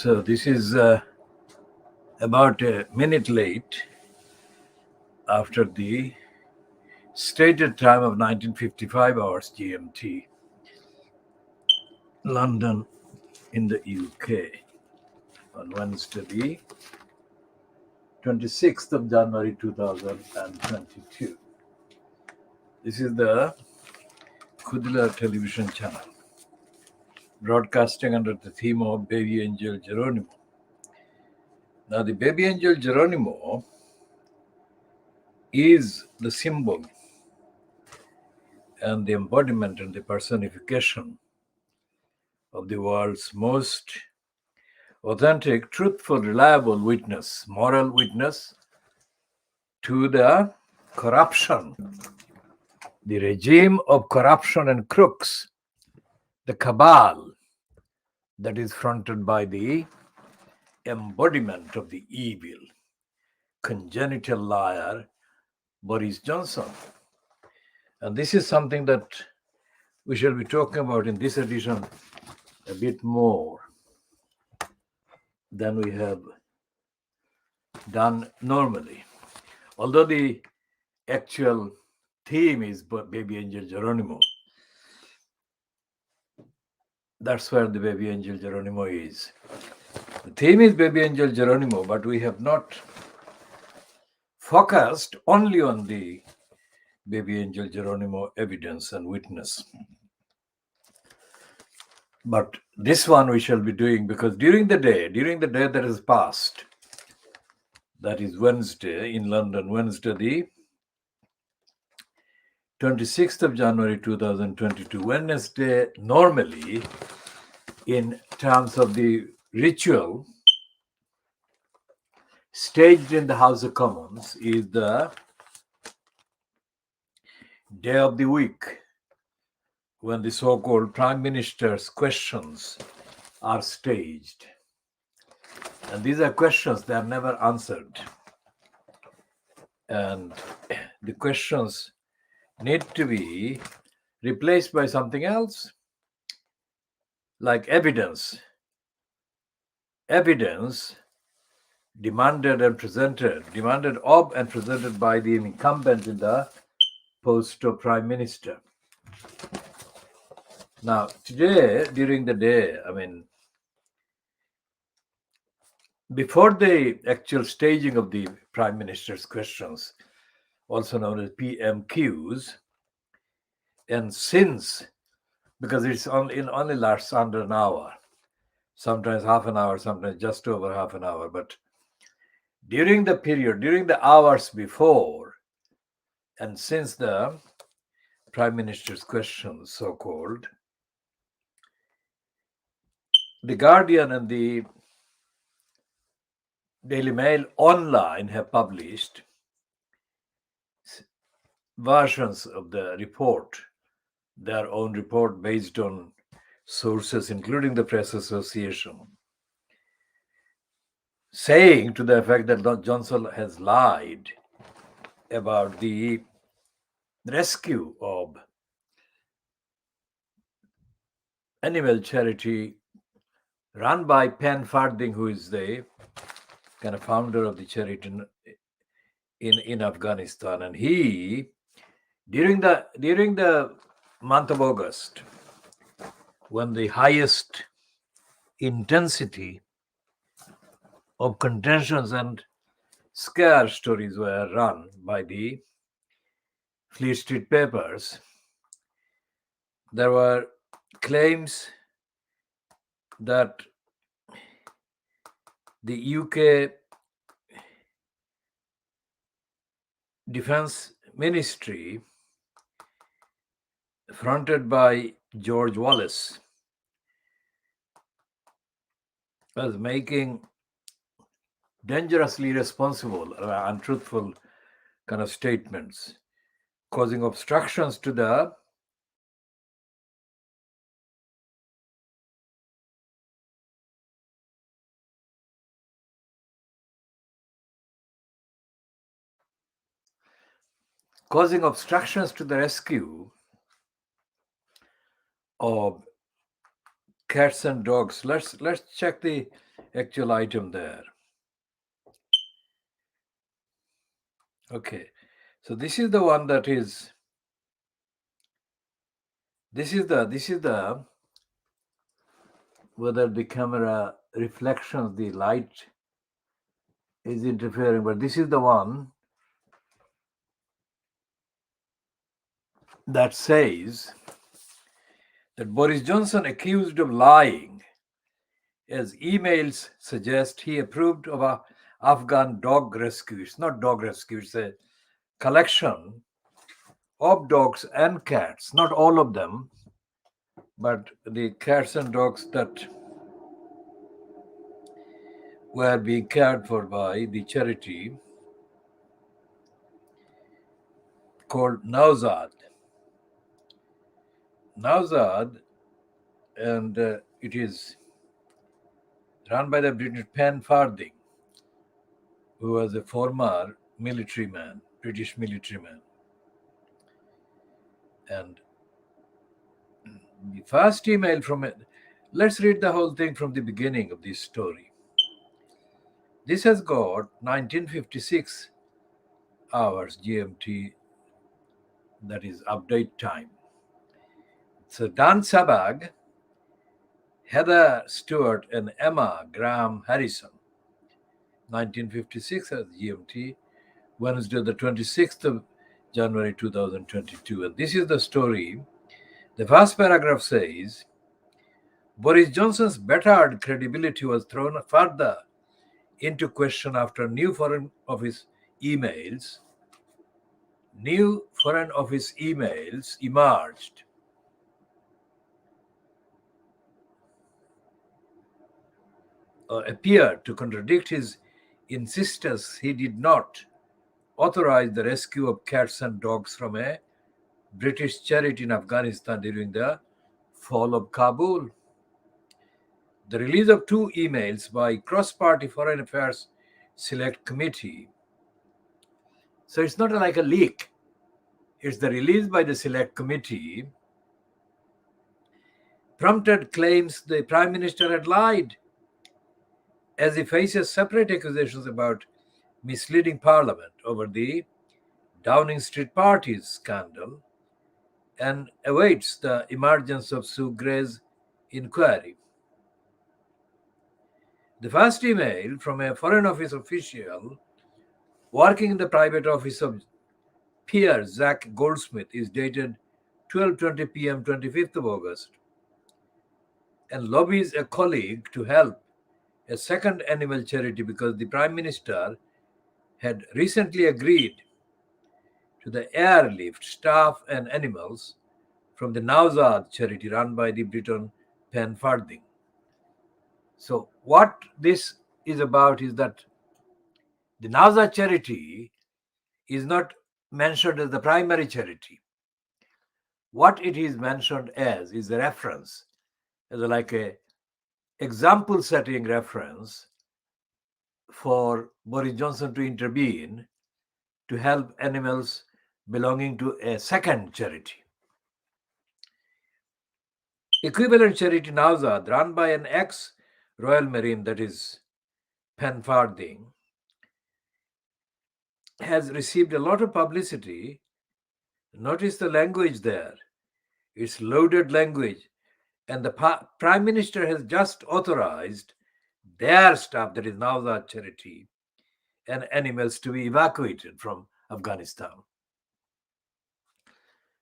So this is about a minute late after the stated time of 1955 Hrs GMT, London in the UK, on Wednesday, the 26th of January 2022. This is the KhoodeelaarTV television channel, broadcasting under the theme of Baby Angel Geronimo. Now, the Baby Angel Geronimo is the symbol and the embodiment and the personification of the world's most authentic, truthful, reliable witness, moral witness to the corruption, the regime of corruption and crooks, the cabal that is fronted by the embodiment of the evil, congenital liar, Boris Johnson. And this is something that we shall be talking about in this edition a bit more than we have done normally. Although the actual theme is Baby Angel Geronimo, that's where the Baby Angel Geronimo is. The theme is Baby Angel Geronimo, but we have not focused only on the Baby Angel Geronimo evidence and witness. But this one we shall be doing because during the day that has passed, that is Wednesday in London, Wednesday the 26th of January 2022, Wednesday normally in terms of the ritual staged in the House of Commons is the day of the week when the so-called Prime Minister's questions are staged. And these are questions that are never answered. And the questions need to be replaced by something else, like evidence. Evidence demanded of and presented by the incumbent in the post of Prime Minister. Now, today, during the day, before the actual staging of the Prime Minister's questions, also known as PMQs, and since, because it's only lasts under an hour, sometimes half an hour, sometimes just over half an hour, but during the hours before, and since the Prime Minister's questions, so-called, the Guardian and the Daily Mail online have published versions of the report, their own report based on sources, including the Press Association, saying to the effect that Johnson has lied about the rescue of animal charity run by Pen Farding, who is the kind of founder of the charity in Afghanistan. And he, during the month of August, when the highest intensity of contentions and scare stories were run by the Fleet Street papers, there were claims that the UK Defense Ministry, fronted by George Wallace, was making dangerously irresponsible, untruthful kind of statements, causing obstructions to the rescue of cats and dogs. Let's check the actual item there. Okay, so this is the one that is, this is the whether the camera reflections, the light is interfering, but this is the one that says that Boris Johnson accused of lying, as emails suggest he approved of a Afghan dog rescue. It's not dog rescue, it's a collection of dogs and cats, not all of them, but the cats and dogs that were being cared for by the charity called Nowzad. Nowzad, and it is run by the British Pen Farthing, who was a former military man, British military man. And the first email from it, let's read the whole thing from the beginning of this story. This has got 1956 hours GMT, that is update time. So Dan Sabag, Heather Stewart, and Emma Graham Harrison, 1956 as GMT, Wednesday, the 26th of January 2022. And this is the story. The first paragraph says, Boris Johnson's bettered credibility was thrown further into question after new Foreign Office emails emerged or appeared to contradict his insistence he did not authorize the rescue of cats and dogs from a British charity in Afghanistan during the fall of Kabul. The release of two emails by cross-party Foreign Affairs Select Committee. So it's not like a leak. It's the release by the Select Committee prompted claims the Prime Minister had lied, as he faces separate accusations about misleading Parliament over the Downing Street Parties scandal and awaits the emergence of Sue Gray's inquiry. The first email from a Foreign Office official working in the private office of Peer Zach Goldsmith is dated 12:20 p.m. 25th of August and lobbies a colleague to help a second animal charity because the Prime Minister had recently agreed to the airlift staff and animals from the Nowzad charity run by the Briton Pen Farthing. So what this is about is that the Nowzad charity is not mentioned as the primary charity. What it is mentioned as is a reference, as like a example setting reference for Boris Johnson to intervene to help animals belonging to a second charity. Equivalent charity Nowzad, run by an ex-Royal Marine, that is Pen Farthing, has received a lot of publicity. Notice the language there. It's loaded language. And the Prime Minister has just authorized their staff, that is Nowzad charity, and animals to be evacuated from Afghanistan.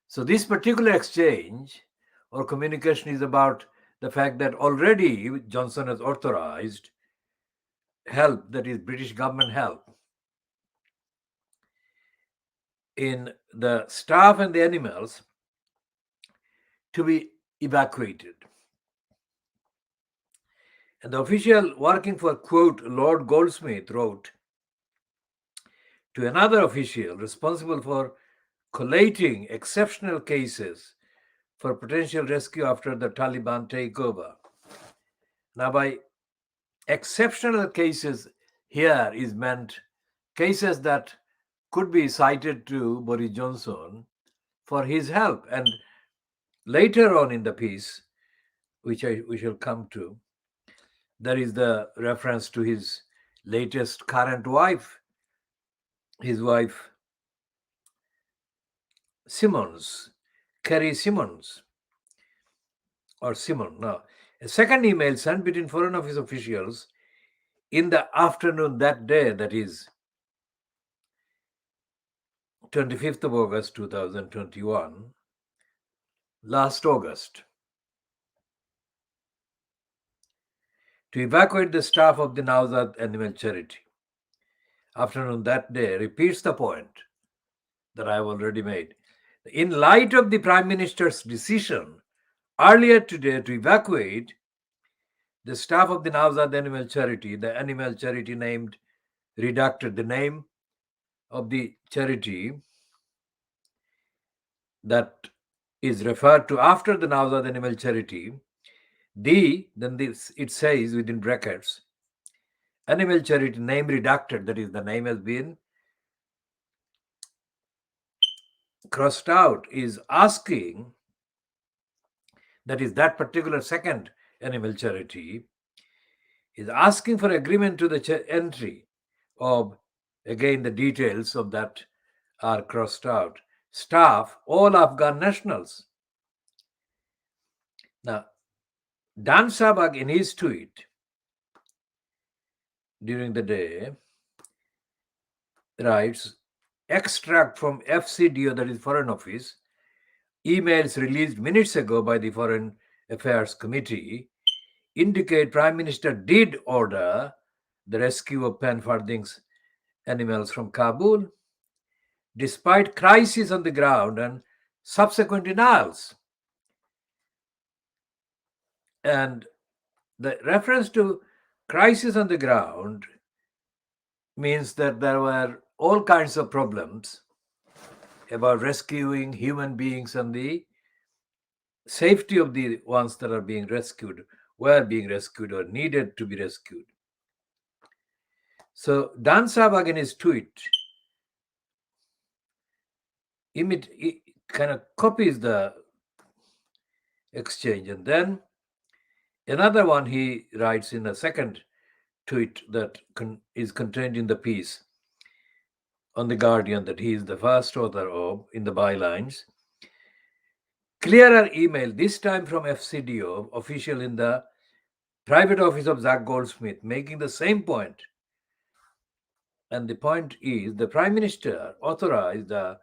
So this particular exchange or communication is about the fact that already Johnson has authorized help, that is British government help, in the staff and the animals to be evacuated. And the official working for, quote, Lord Goldsmith wrote to another official responsible for collating exceptional cases for potential rescue after the Taliban takeover. Now, by exceptional cases here is meant cases that could be cited to Boris Johnson for his help. And later on in the piece, which we shall come to, There is the reference to his latest current wife, his wife Simmons, Carrie Simmons, or Simon. Now, a second email sent between Foreign Office officials in the afternoon that day, that is 25th of August 2021, last August, to evacuate the staff of the Nawzat Animal Charity. Afternoon that day repeats the point that I have already made. In light of the Prime Minister's decision earlier today to evacuate the staff of the Nawzat Animal Charity, the animal charity named, redacted the name of the charity that is referred to after the Nawzat Animal Charity, it says within brackets, animal charity name redacted, that is, the name has been crossed out, is asking, that is, that particular second animal charity is asking for agreement to the entry of, again, the details of that are crossed out, staff, all Afghan nationals. Now, Dan Sabag, in his tweet during the day, writes, extract from FCDO, that is Foreign Office, emails released minutes ago by the Foreign Affairs Committee indicate Prime Minister did order the rescue of Panfarding's animals from Kabul, despite crisis on the ground and subsequent denials. And the reference to crisis on the ground means that there were all kinds of problems about rescuing human beings and the safety of the ones that are being rescued, were being rescued or needed to be rescued. So Dan Sabag in his tweet kind of copies the exchange, and then another one he writes in a second tweet that is contained in the piece on The Guardian that he is the first author of, in the bylines. Clearer email, this time from FCDO, official in the private office of Zach Goldsmith, making the same point. And the point is, the Prime Minister authorized the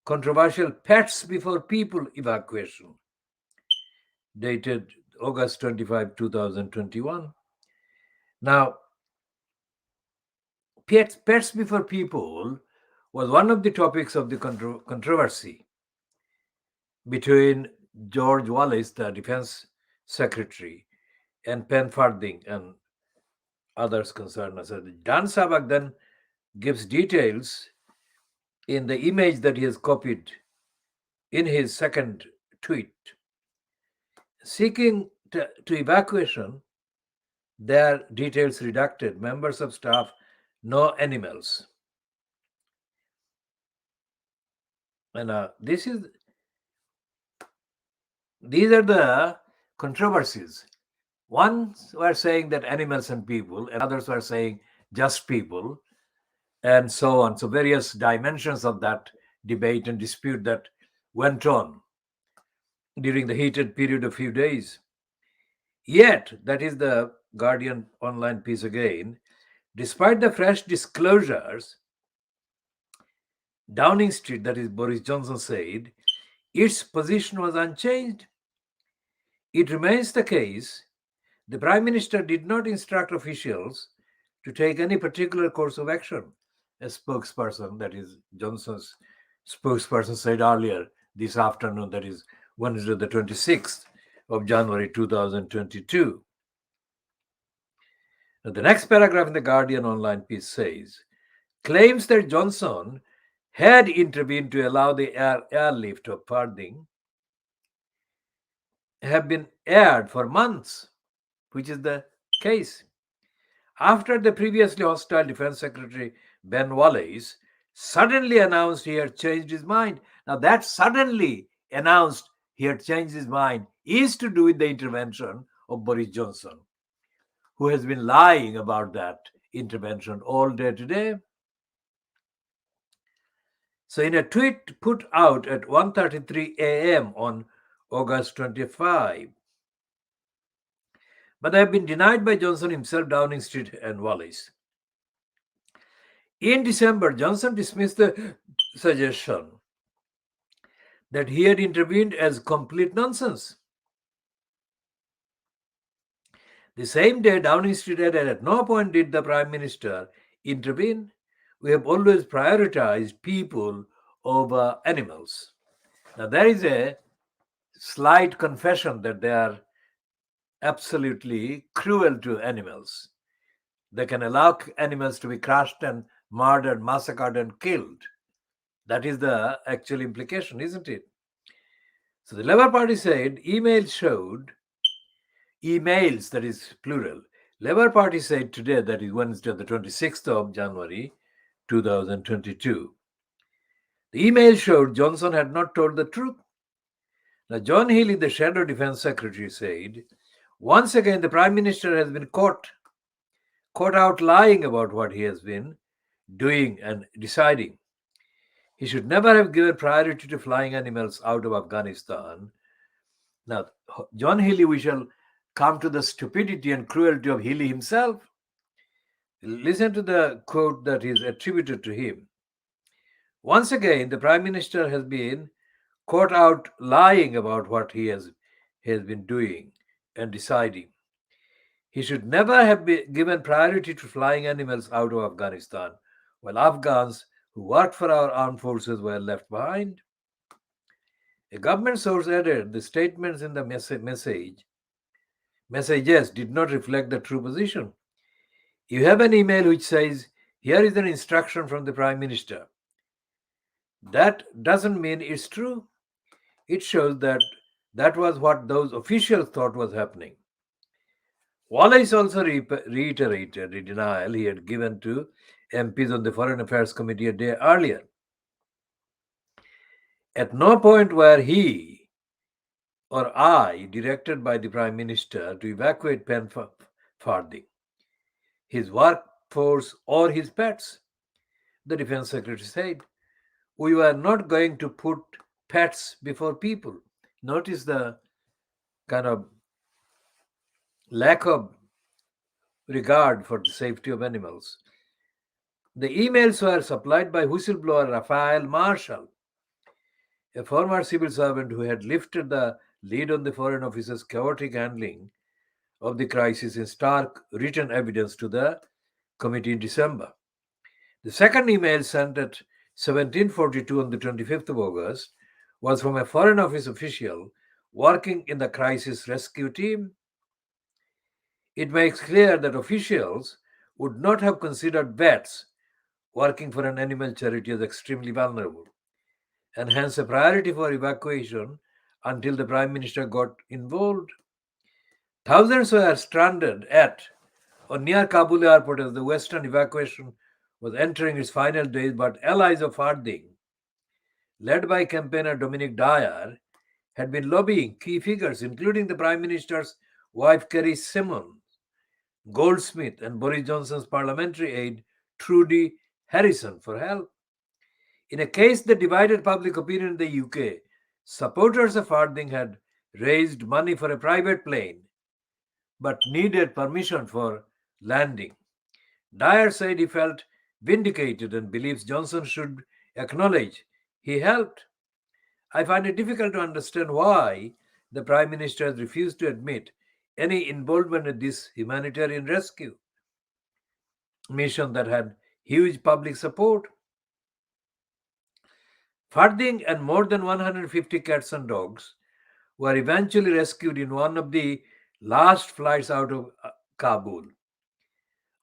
controversial pets before people evacuation, dated August 25, 2021. Now, pets before people was one of the topics of the controversy between George Wallace, the Defense Secretary, and Panfarding and others concerned. So Dan Sabag then gives details in the image that he has copied in his second tweet. Seeking to evacuation, their details redacted, members of staff, no animals. And these are the controversies. Ones were saying that animals and people, and others were saying just people, and so on. So various dimensions of that debate and dispute that went on during the heated period of few days. Yet, that is the Guardian online piece again, despite the fresh disclosures, Downing Street, that is Boris Johnson, said its position was unchanged. It remains the case the Prime Minister did not instruct officials to take any particular course of action. A spokesperson, that is Johnson's spokesperson, said earlier this afternoon, that is Wednesday the 26th of January 2022. Now, the next paragraph in the Guardian online piece says, claims that Johnson had intervened to allow the airlift of Farding have been aired for months, which is the case. After the previously hostile Defense Secretary Ben Wallace suddenly announced he had changed his mind. Now, that suddenly announced he had changed his mind is to do with the intervention of Boris Johnson, who has been lying about that intervention all day today. So in a tweet put out at 1:33 a.m. on August 25, but they have been denied by Johnson himself, Downing Street and Wallace. In December, Johnson dismissed the suggestion that he had intervened as complete nonsense. The same day, Downing Street added, at no point did the Prime Minister intervene. We have always prioritized people over animals. Now, there is a slight confession that they are absolutely cruel to animals. They can allow animals to be crushed and murdered, massacred, and killed. That is the actual implication, isn't it? So the Labour Party said emails, that is plural. Labour Party said today, that is Wednesday, the 26th of January, 2022. The email showed Johnson had not told the truth. Now, John Healey, the Shadow Defense Secretary, said, once again, the Prime Minister has been caught out lying about what he has been doing and deciding. He should never have given priority to flying animals out of Afghanistan. Now, John Healey, we shall come to the stupidity and cruelty of Healey himself. Listen to the quote that is attributed to him. Once again, the Prime Minister has been caught out lying about what he has been doing and deciding. He should never have given priority to flying animals out of Afghanistan, while Afghans who worked for our armed forces were left behind. A government source added the statements in the messages did not reflect the true position. You have an email which says, here is an instruction from the Prime Minister. That doesn't mean it's true. It shows that was what those officials thought was happening. Wallace also reiterated the denial he had given to MPs on the Foreign Affairs Committee a day earlier. At no point were he or I directed by the Prime Minister to evacuate Penfarthing, his workforce, or his pets, the Defense Secretary said. We were not going to put pets before people. Notice the kind of lack of regard for the safety of animals. The emails were supplied by whistleblower Raphael Marshall, a former civil servant who had lifted the lead on the Foreign Office's chaotic handling of the crisis in stark written evidence to the committee in December. The second email, sent at 17:42 on the 25th of August, was from a Foreign Office official working in the crisis rescue team. It makes clear that officials would not have considered vets working for an animal charity as extremely vulnerable, and hence a priority for evacuation until the Prime Minister got involved. Thousands were stranded at or near Kabul airport as the Western evacuation was entering its final days, but allies of Farthing, led by campaigner Dominic Dyer, had been lobbying key figures, including the Prime Minister's wife Kerry Simon, Goldsmith, and Boris Johnson's parliamentary aide Trudy Harrison, for help. In a case that divided public opinion in the UK, supporters of Farthing had raised money for a private plane but needed permission for landing. Dyer said he felt vindicated and believes Johnson should acknowledge he helped. I find it difficult to understand why the Prime Minister has refused to admit any involvement in this humanitarian rescue mission that had huge public support. Farthing and more than 150 cats and dogs were eventually rescued in one of the last flights out of Kabul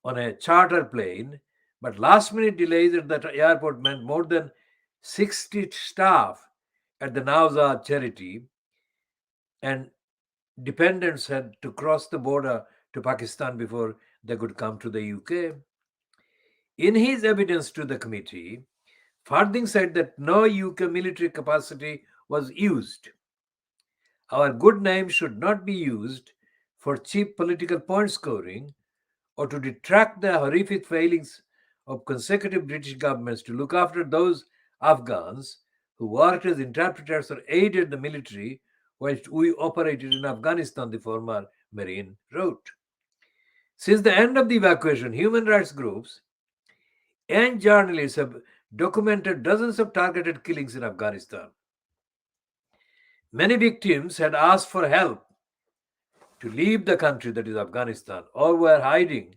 on a charter plane, but last-minute delays at the airport meant more than 60 staff at the Nawzad charity and dependents had to cross the border to Pakistan before they could come to the UK. In his evidence to the committee, Farthing said that no UK military capacity was used. Our good name should not be used for cheap political point scoring or to detract the horrific failings of consecutive British governments to look after those Afghans who worked as interpreters or aided the military whilst we operated in Afghanistan, the former Marine wrote. Since the end of the evacuation, human rights groups and journalists have documented dozens of targeted killings in Afghanistan. Many victims had asked for help to leave the country, that is Afghanistan, or were hiding,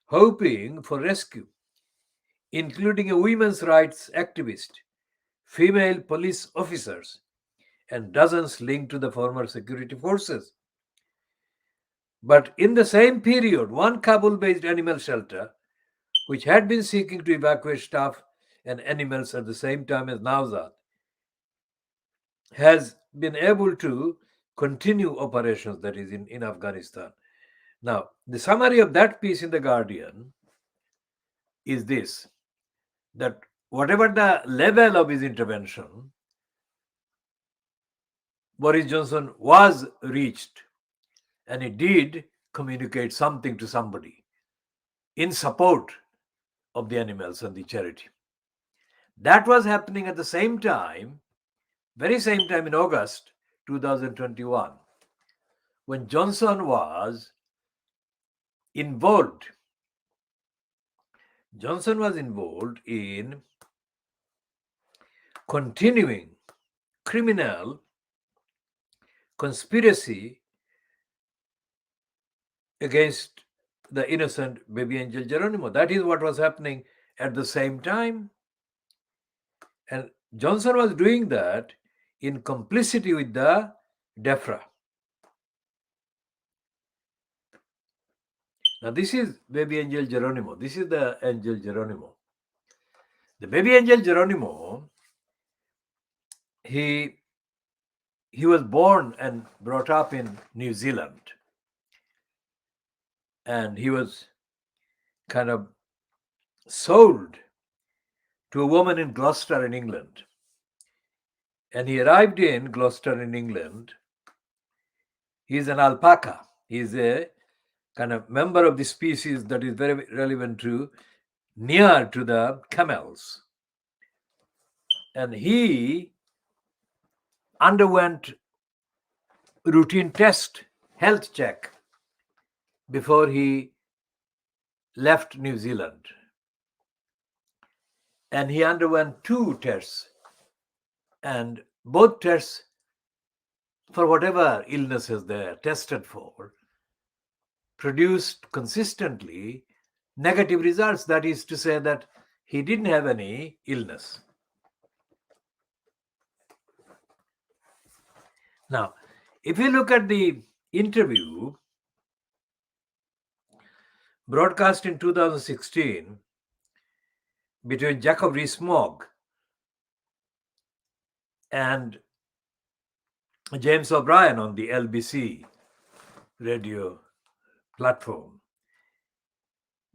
hoping for rescue, including a women's rights activist, female police officers, and dozens linked to the former security forces. But in the same period, one Kabul based animal shelter, which had been seeking to evacuate staff and animals at the same time as Nawzat, has been able to continue operations, that is in Afghanistan. Now, the summary of that piece in The Guardian is this, that whatever the level of his intervention, Boris Johnson was reached, and he did communicate something to somebody in support of the animals and the charity. That was happening at the same time, very same time in August 2021, when Johnson was involved. Johnson was involved in continuing criminal conspiracy against the innocent baby angel Geronimo. That is what was happening at the same time. And Johnson was doing that in complicity with the DEFRA. Now, this is baby angel Geronimo. This is the angel Geronimo. The baby angel Geronimo, he was born and brought up in New Zealand. And he was kind of sold to a woman in Gloucester in England. And he arrived in Gloucester in England. He's an alpaca. He's a kind of member of the species that is very relevant to near to the camels. And he underwent routine test, health check, before he left New Zealand. And he underwent 2 tests. And both tests, for whatever illnesses they're tested for, produced consistently negative results. That is to say that he didn't have any illness. Now, if you look at the interview broadcast in 2016 between Jacob Rees-Mogg and James O'Brien on the LBC radio platform,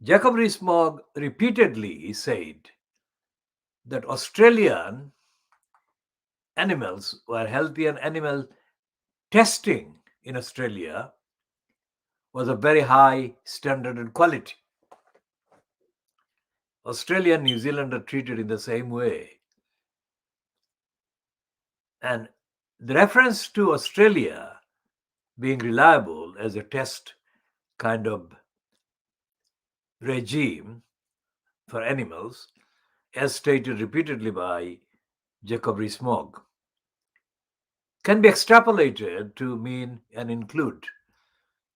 Jacob Rees-Mogg repeatedly said that Australian animals were healthy, and animal testing in Australia was a very high standard and quality. Australia and New Zealand are treated in the same way. And the reference to Australia being reliable as a test kind of regime for animals, as stated repeatedly by Jacob Rees-Mogg, can be extrapolated to mean and include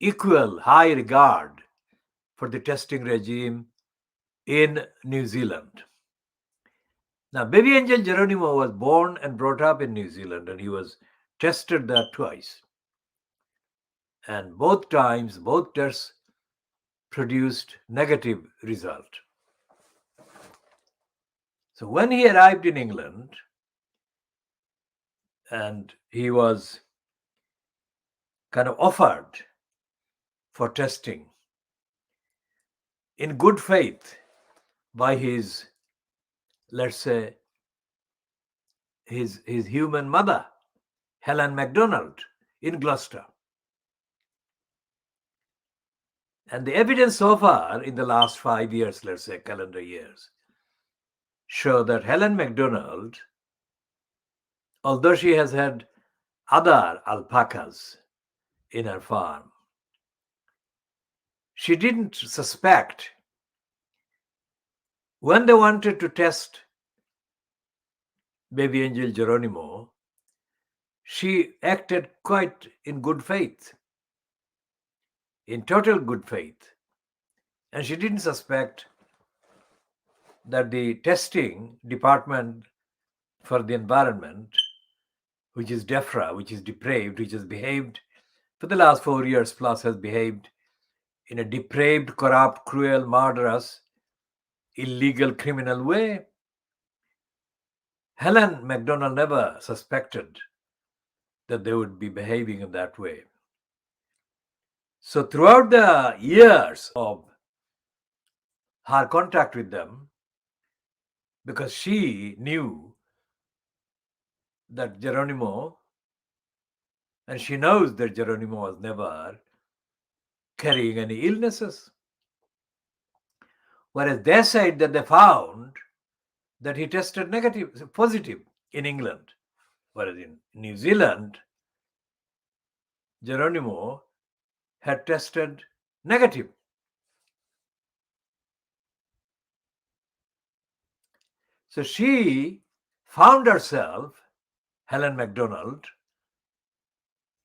equal high regard for the testing regime in New Zealand. Now, baby angel Geronimo was born and brought up in New Zealand, and he was tested there twice. And both times, both tests produced negative result. So when he arrived in England, and he was kind of offered for testing in good faith by his, let's say, his human mother, Helen MacDonald, in Gloucester. And the evidence so far in the last 5 years, let's say calendar years, show that Helen MacDonald, although she has had other alpacas in her farm, she didn't suspect when they wanted to test baby angel Geronimo, she acted quite in good faith, in total good faith. And she didn't suspect that the testing department for the environment, which is DEFRA, which is depraved, which has behaved for the last 4 years plus, has behaved in a depraved, corrupt, cruel, murderous, illegal, criminal way. Helen MacDonald never suspected that they would be behaving in that way. So throughout the years of her contact with them, because she knew that Geronimo, and she knows that Geronimo was never carrying any illnesses. Whereas they said that they found that he tested positive in England. Whereas in New Zealand, Geronimo had tested negative. So she found herself, Helen MacDonald,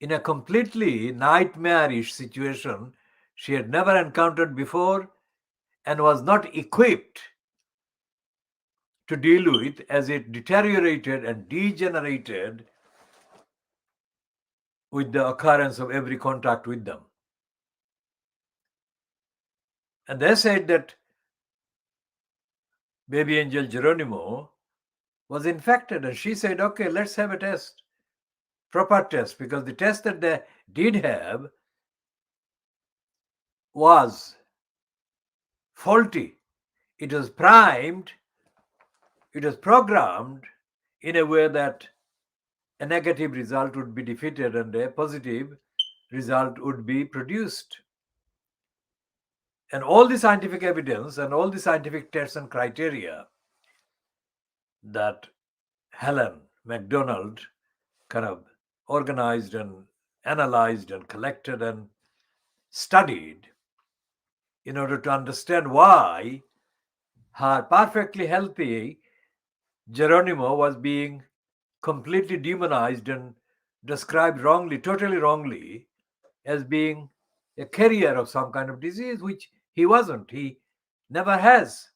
in a completely nightmarish situation she had never encountered before and was not equipped to deal with as it deteriorated and degenerated with the occurrence of every contact with them. And they said that baby angel Geronimo was infected, and she said, okay, let's have a test, proper test, because the test that they did have was faulty. It was primed, it was programmed in a way that a negative result would be defeated and a positive result would be produced. And all the scientific evidence and all the scientific tests and criteria that Helen MacDonald kind of organized and analyzed and collected and studied in order to understand why her perfectly healthy Geronimo was being completely demonized and described wrongly, totally wrongly, as being a carrier of some kind of disease, which he wasn't. He never has.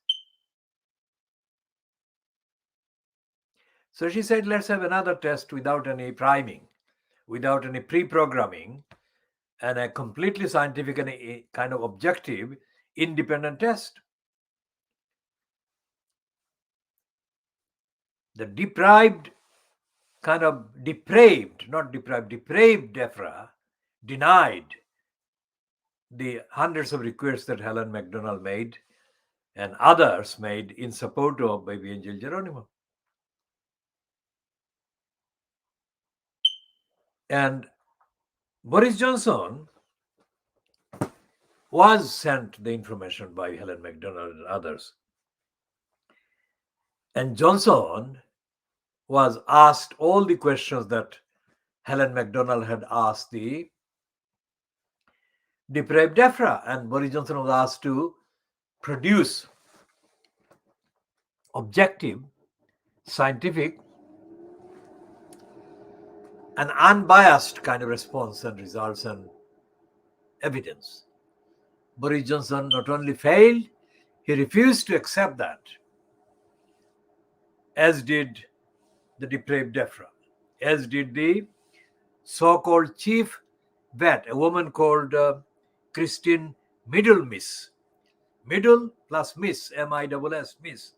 So she said, let's have another test without any priming, without any pre-programming, and a completely scientific and a kind of objective, independent test. The depraved DEFRA denied the hundreds of requests that Helen MacDonald made and others made in support of baby angel Geronimo. And Boris Johnson was sent the information by Helen MacDonald and others. And Johnson was asked all the questions that Helen MacDonald had asked the depraved DEFRA, and Boris Johnson was asked to produce objective, scientific, and unbiased kind of response and results and evidence. Boris Johnson not only failed, he refused to accept that, as did the depraved DEFRA, as did the so-called chief vet, a woman called Christine Middle-Miss. Middle plus Miss, M-I-S-S, Miss.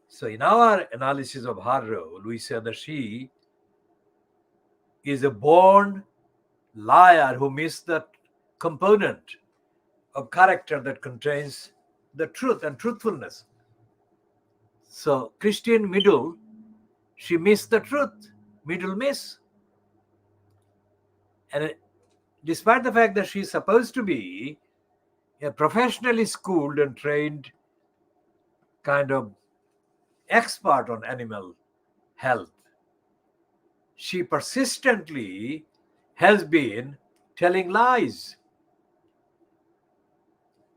So in our analysis of her role, we say that she is a born liar who missed that component of character that contains the truth and truthfulness. So Christian Middle, she missed the truth, Middle Miss. And despite the fact that she's supposed to be a professionally schooled and trained kind of expert on animal health, she persistently has been telling lies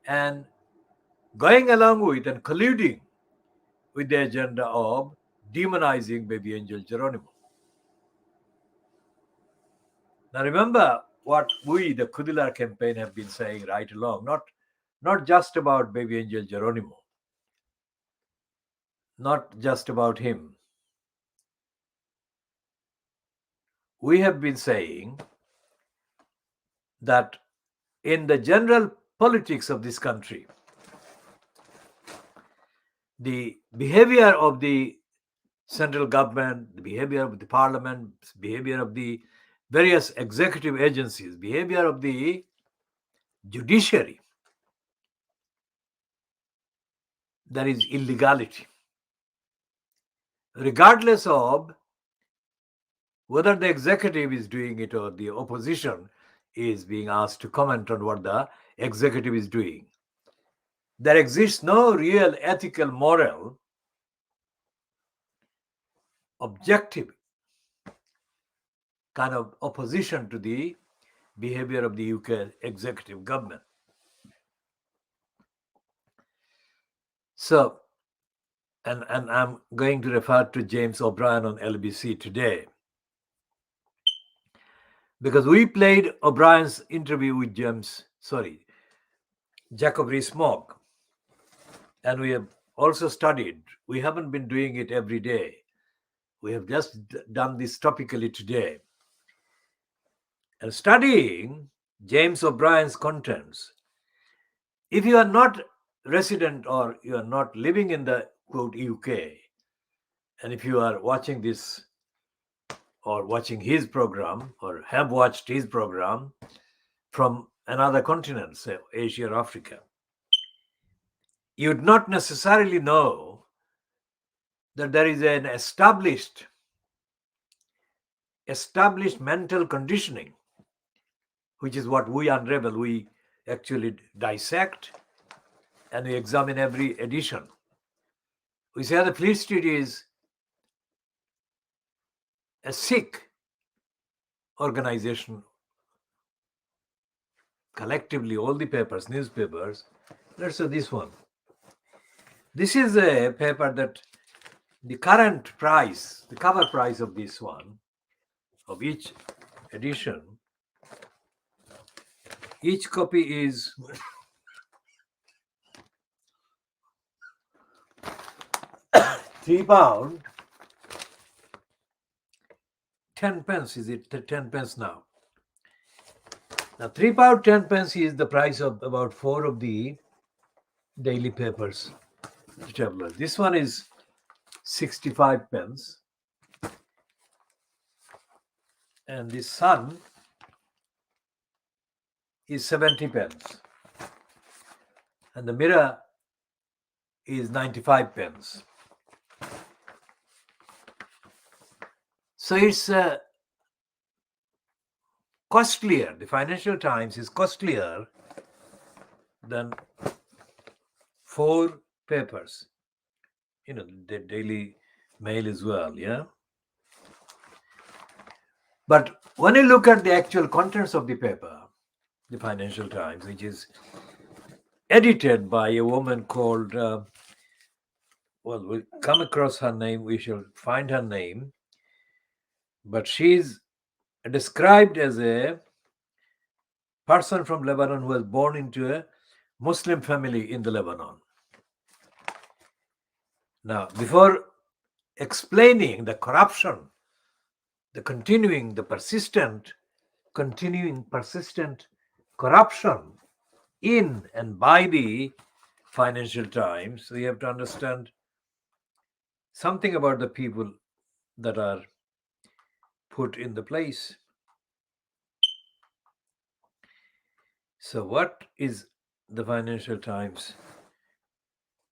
and going along with and colluding with the agenda of demonizing baby angel Geronimo. Now remember what we, the KhoodeelaarTV campaign, have been saying right along, not just about baby angel Geronimo, not just about him. We have been saying that in the general politics of this country, the behavior of the central government, the behavior of the parliament, behavior of the various executive agencies, behavior of the judiciary, there is illegality. Regardless of whether the executive is doing it or the opposition is being asked to comment on what the executive is doing, there exists no real ethical, moral, objective kind of opposition to the behavior of the UK executive government. So, and I'm going to refer to James O'Brien on LBC today, because we played O'Brien's interview with Jacob Rees-Mogg, and we have also studied. We haven't been doing it every day. We have just done this topically today. And studying James O'Brien's contents, if you are not resident or you are not living in the quote UK, and if you are watching this or watching his program or have watched his program from another continent, say Asia or Africa, you would not necessarily know that there is an established mental conditioning, which is what we unravel. We actually dissect and we examine every edition. We say the Fleet Street is a sick organization. Collectively, all the papers, newspapers, let's say this one. This is a paper that the current price, the cover price of this one, of each edition, each copy is £3, 10 pence. Is it 10 pence now? Now, £3, 10 pence is the price of about 4 of the daily papers. This one is 65 pence. And the Sun is 70 pence. And the Mirror is 95 pence. So it's costlier. The Financial Times is costlier than 4 papers. You know, the Daily Mail as well, yeah? But when you look at the actual contents of the paper, the Financial Times, which is edited by a woman called, we'll come across her name, we shall find her name, but she's described as a person from Lebanon who was born into a Muslim family in the Lebanon. Now, before explaining the corruption, the persistent corruption in and by the Financial Times, we have to understand something about the people that are put in the place. So what is the Financial Times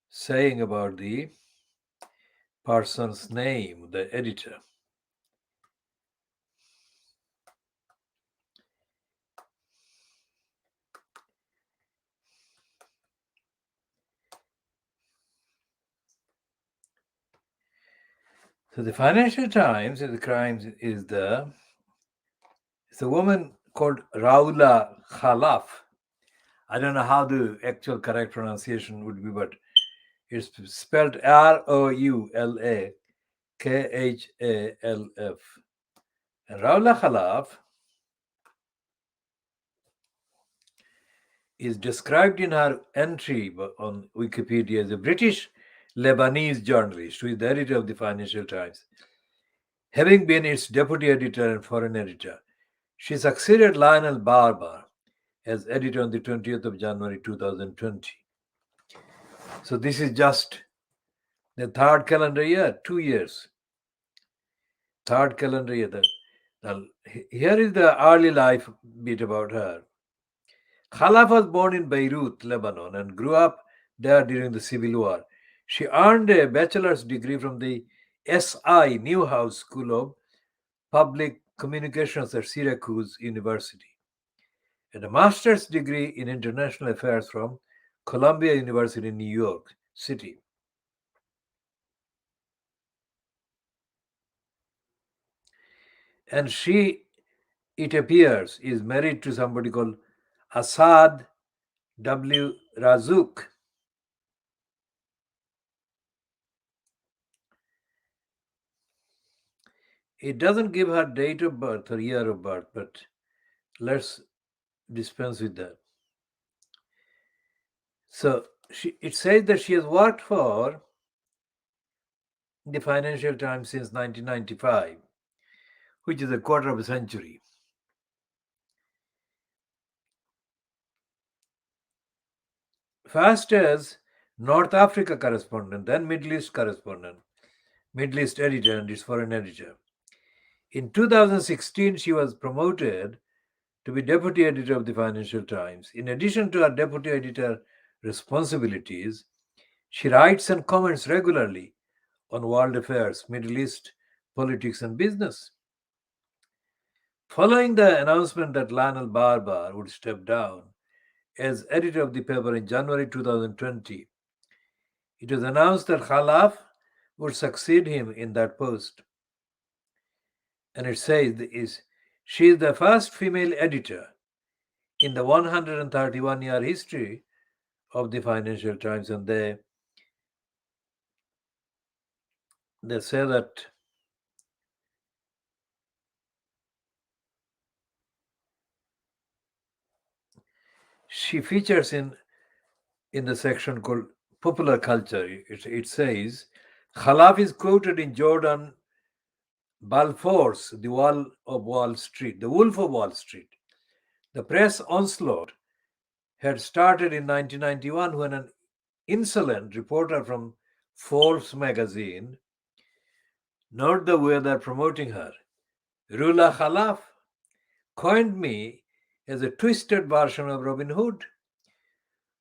saying about the person's name, the editor? So the Financial Times is the crimes is the it's a woman called Raula Khalaf. I don't know how the actual correct pronunciation would be, but it's spelled Roula Khalaf. And Raula Khalaf is described in her entry on Wikipedia as a British Lebanese journalist who is the editor of the Financial Times, having been its deputy editor and foreign editor. She succeeded Lionel Barber as editor on the 20th of January 2020. So this is just the third calendar year, 2 years. Third calendar year. Now, here is the early life bit about her. Khalaf was born in Beirut, Lebanon, and grew up there during the Civil War. She earned a bachelor's degree from the SI Newhouse School of Public Communications at Syracuse University, and a master's degree in international affairs from Columbia University in New York City. And she, it appears, is married to somebody called Assad W. Razuk. It doesn't give her date of birth or year of birth, but let's dispense with that. So it says that she has worked for the Financial Times since 1995, which is a quarter of a century. First as North Africa correspondent, then Middle East correspondent, Middle East editor, and its foreign editor. In 2016, she was promoted to be deputy editor of the Financial Times. In addition to her deputy editor responsibilities, she writes and comments regularly on world affairs, Middle East, politics, and business. Following the announcement that Lionel Barber would step down as editor of the paper in January 2020, it was announced that Khalaf would succeed him in that post. And it says she is the first female editor in the 131-year history of the Financial Times, and they say that she features in the section called popular culture. It says Khalaf is quoted in Jordan Balfour's The Wolf of Wall Street. The press onslaught had started in 1991 when an insolent reporter from Forbes magazine, note the way they're promoting her, Rula Khalaf, coined me as a twisted version of Robin Hood,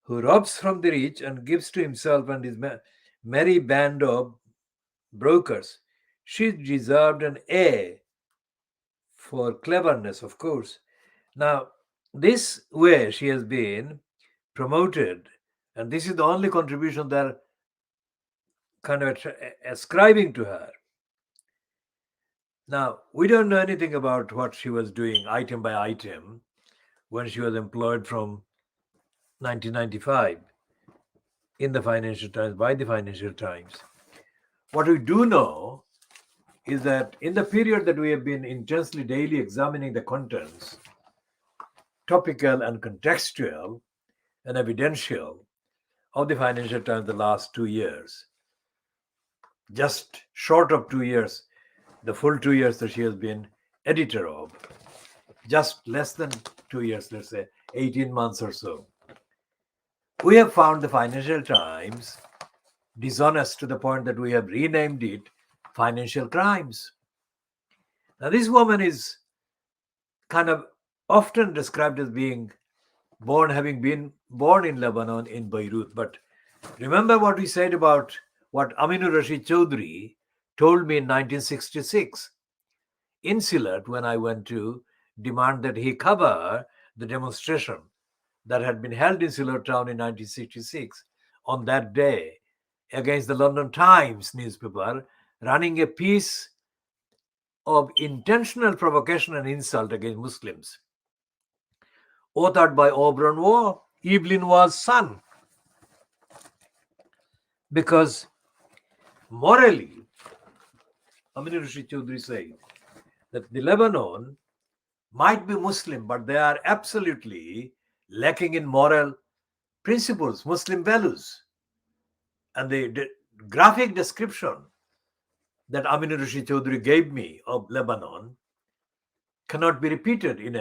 who robs from the rich and gives to himself and his merry band of brokers. She deserved an A for cleverness, of course. Now, this way she has been promoted, and this is the only contribution they're kind of ascribing to her. Now, we don't know anything about what she was doing item by item when she was employed from 1995 in the Financial Times, by the Financial Times. What we do know is that in the period that we have been intensely daily examining the contents, topical and contextual and evidential, of the Financial Times the last 2 years, just short of 2 years, the full 2 years that she has been editor of, just less than 2 years, let's say 18 months or so, we have found the Financial Times dishonest to the point that we have renamed it Financial Crimes. Now, this woman is kind of often described as having been born in Lebanon, in Beirut. But remember what we said about what Aminur Rashid Chaudhry told me in 1966 in Sylhet when I went to demand that he cover the demonstration that had been held in Sylhet town in 1966 on that day against the London Times newspaper running a piece of intentional provocation and insult against Muslims, authored by Auburn War, Evelyn Waugh's son. Because morally, Amir Rashid Chaudhry says that the Lebanon might be Muslim, but they are absolutely lacking in moral principles, Muslim values. And the graphic description that Amir Rashid Chaudhry gave me of Lebanon cannot be repeated in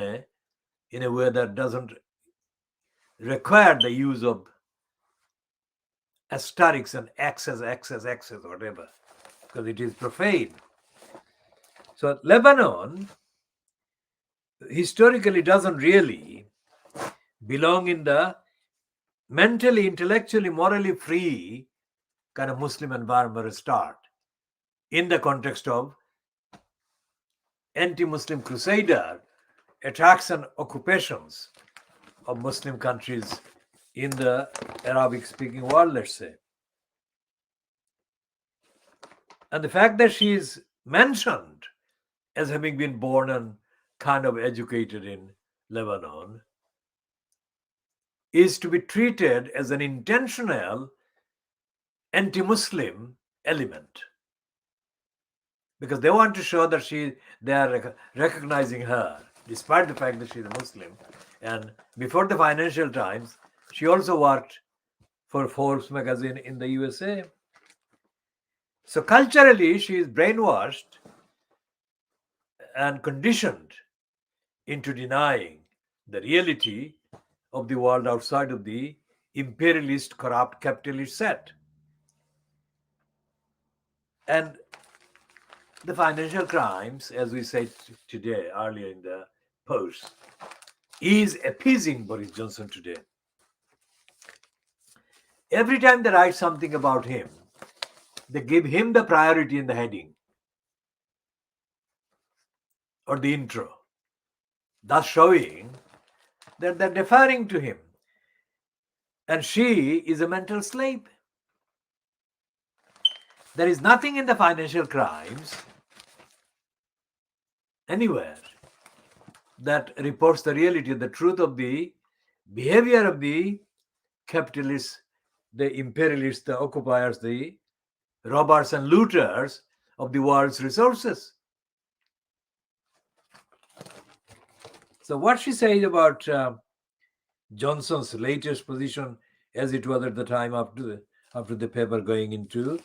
a way that doesn't require the use of asterisks and x's, whatever, because it is profane. So Lebanon historically doesn't really belong in the mentally, intellectually, morally free kind of Muslim environment start in the context of anti-Muslim crusader attacks and occupations of Muslim countries in the Arabic-speaking world, let's say. And the fact that she is mentioned as having been born and kind of educated in Lebanon is to be treated as an intentional anti-Muslim element, because they want to show that they are recognizing her despite the fact that she's a Muslim. And before the Financial Times, she also worked for Forbes magazine in the USA. So culturally, she is brainwashed and conditioned into denying the reality of the world outside of the imperialist, corrupt, capitalist set. And the financial crimes, as we said today, earlier in the post, is appeasing Boris Johnson today. Every time they write something about him, they give him the priority in the heading or the intro, thus showing that they're deferring to him. And she is a mental slave. There is nothing in the financial crimes anywhere that reports the reality, the truth of the behavior of the capitalists, the imperialists, the occupiers, the robbers and looters of the world's resources. So what she says about Johnson's latest position, as it was at the time after the paper going into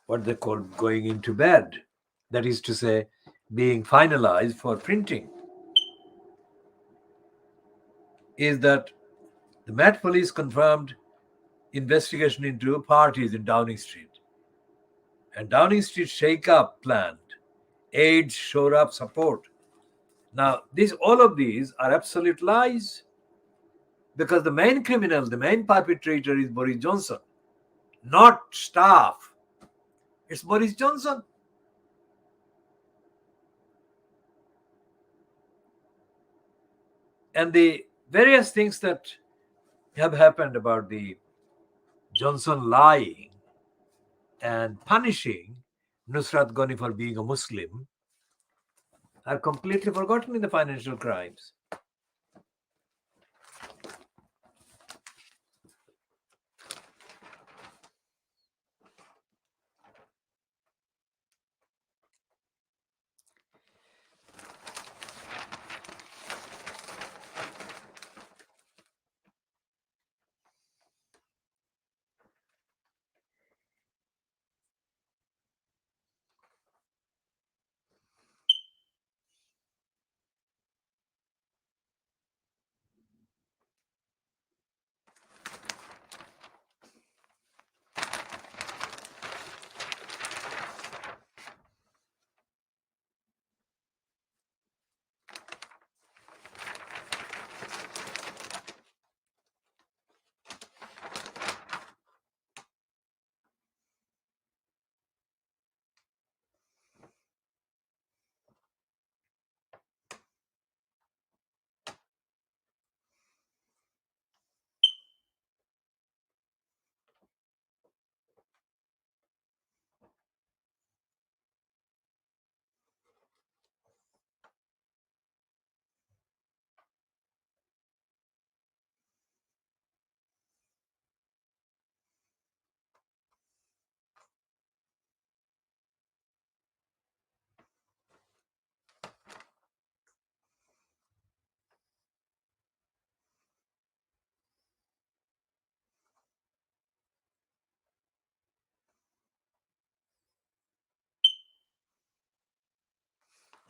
what they call going into bed, that is to say, being finalized for printing, is that the Met Police confirmed investigation into parties in Downing Street. And Downing Street shake-up planned, aides shore up support. Now, all of these are absolute lies, because the main criminal, the main perpetrator is Boris Johnson, not staff. It's Boris Johnson. And the various things that have happened about the Johnson lying and punishing Nusrat Ghani for being a Muslim are completely forgotten in the financial crimes.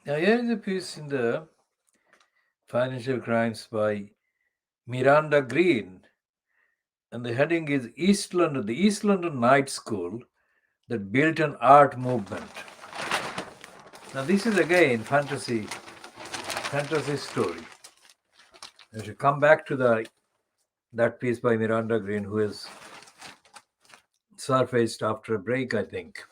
Now, here is a piece in the Financial Crimes by Miranda Green, and the heading is East London, the East London Night School that built an art movement. Now, this is again fantasy story. I should come back to that piece by Miranda Green, who has surfaced after a break, I think.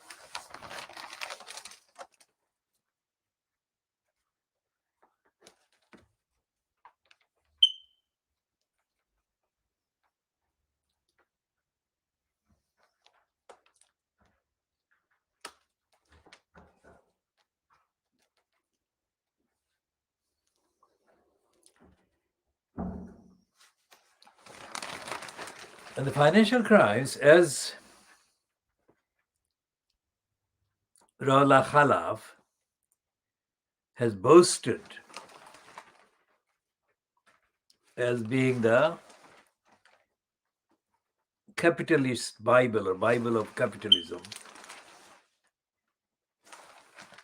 And the financial crimes, as Rawla Khalaf has boasted as being the capitalist Bible or Bible of capitalism,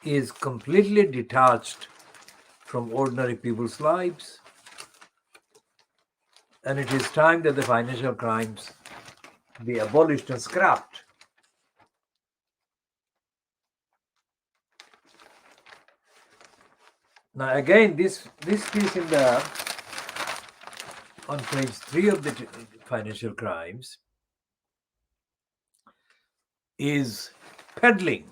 is completely detached from ordinary people's lives. And it is time that the financial crimes be abolished and scrapped. Now again, this piece on page 3 of the Financial Crimes is peddling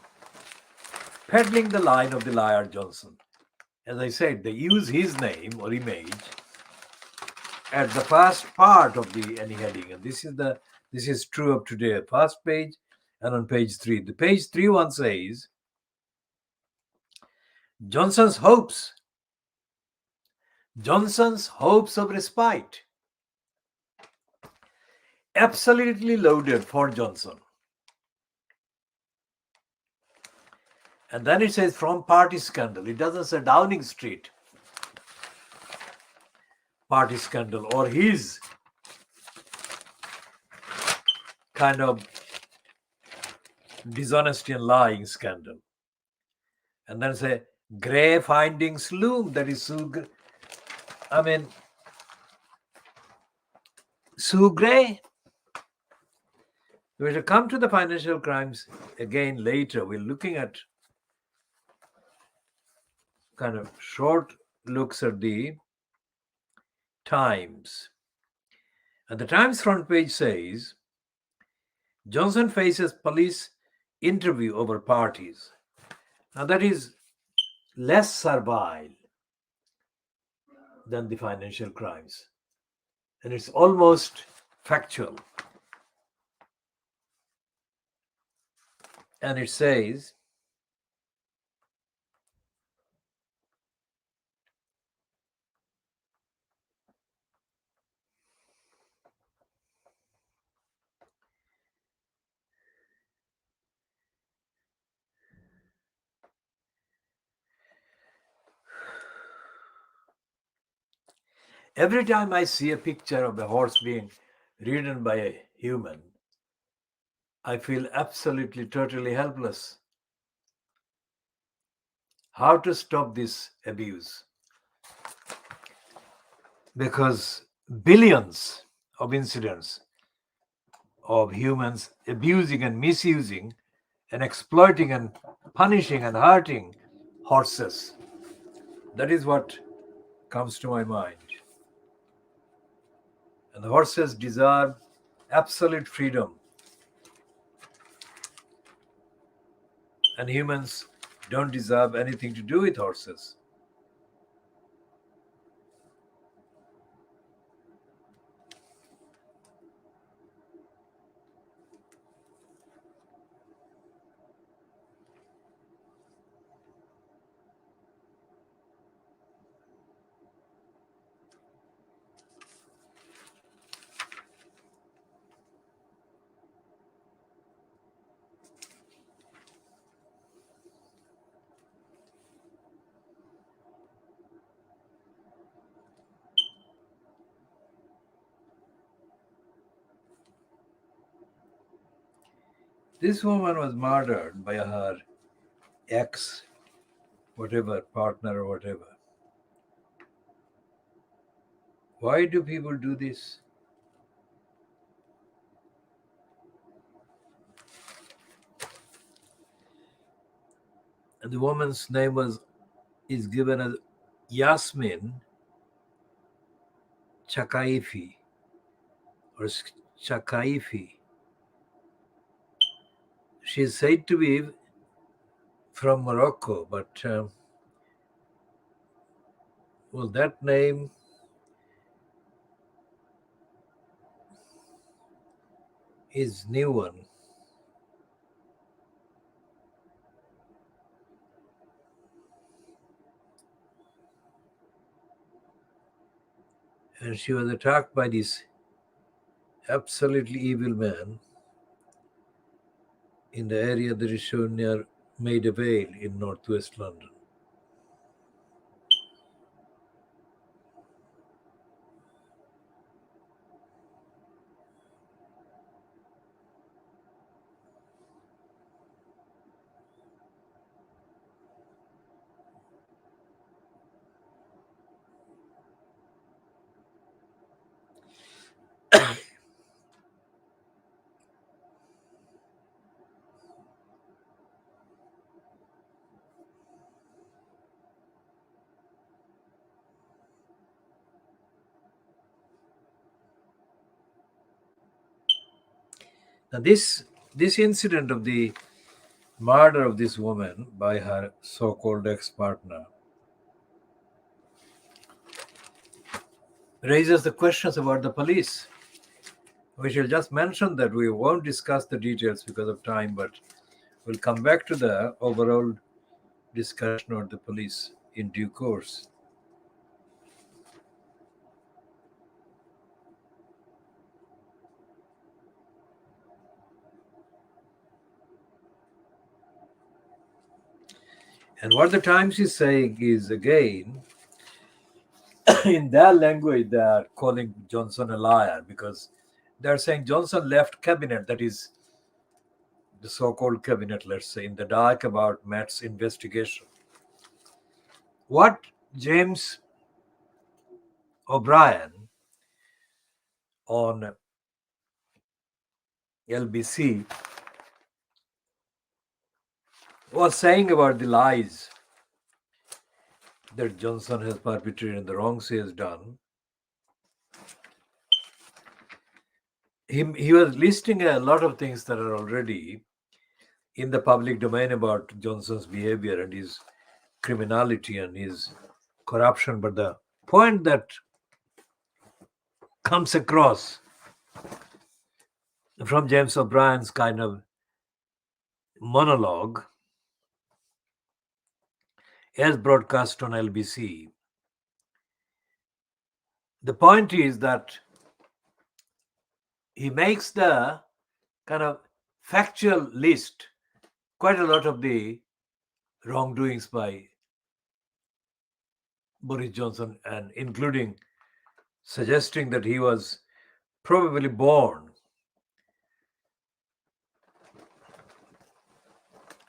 the line of the liar Johnson. As I said, they use his name or image at the first part of any heading, and this is true of today. First page and on page 3. The page 3 one says, Johnson's hopes of respite. Absolutely loaded for Johnson. And then it says from party scandal. It doesn't say Downing Street party scandal or his kind of dishonesty and lying scandal. And then say Grey findings loom. That is Sue Gray. We shall come to the financial crimes again later. We're looking at kind of short looks at the Times. And the Times front page says, Johnson faces police interview over parties. Now that is less servile than the financial crimes. And it's almost factual. And it says, every time I see a picture of a horse being ridden by a human, I feel absolutely, totally helpless. How to stop this abuse? Because billions of incidents of humans abusing and misusing and exploiting and punishing and hurting horses. That is what comes to my mind. And the horses deserve absolute freedom. And humans don't deserve anything to do with horses. This woman was murdered by her ex whatever, partner or whatever. Why do people do this? And the woman's name is given as Yasmin Chakaifi or Chakaifi. She is said to be from Morocco, but well, that name is new one. And she was attacked by this absolutely evil man in the area that is shown near Maida Vale in northwest London. Now, this incident of the murder of this woman by her so-called ex-partner raises the questions about the police. We shall just mention that we won't discuss the details because of time, but we'll come back to the overall discussion of the police in due course. And what the Times is saying is, again, in their language, they are calling Johnson a liar because they're saying Johnson left cabinet, that is the so-called cabinet, let's say, in the dark about Matt's investigation. What James O'Brien on LBC was saying about the lies that Johnson has perpetrated and the wrongs he has done, he was listing a lot of things that are already in the public domain about Johnson's behavior and his criminality and his corruption. But the point that comes across from James O'Brien's kind of monologue as broadcast on LBC, the point is that he makes the kind of factual list quite a lot of the wrongdoings by Boris Johnson, and including suggesting that he was probably born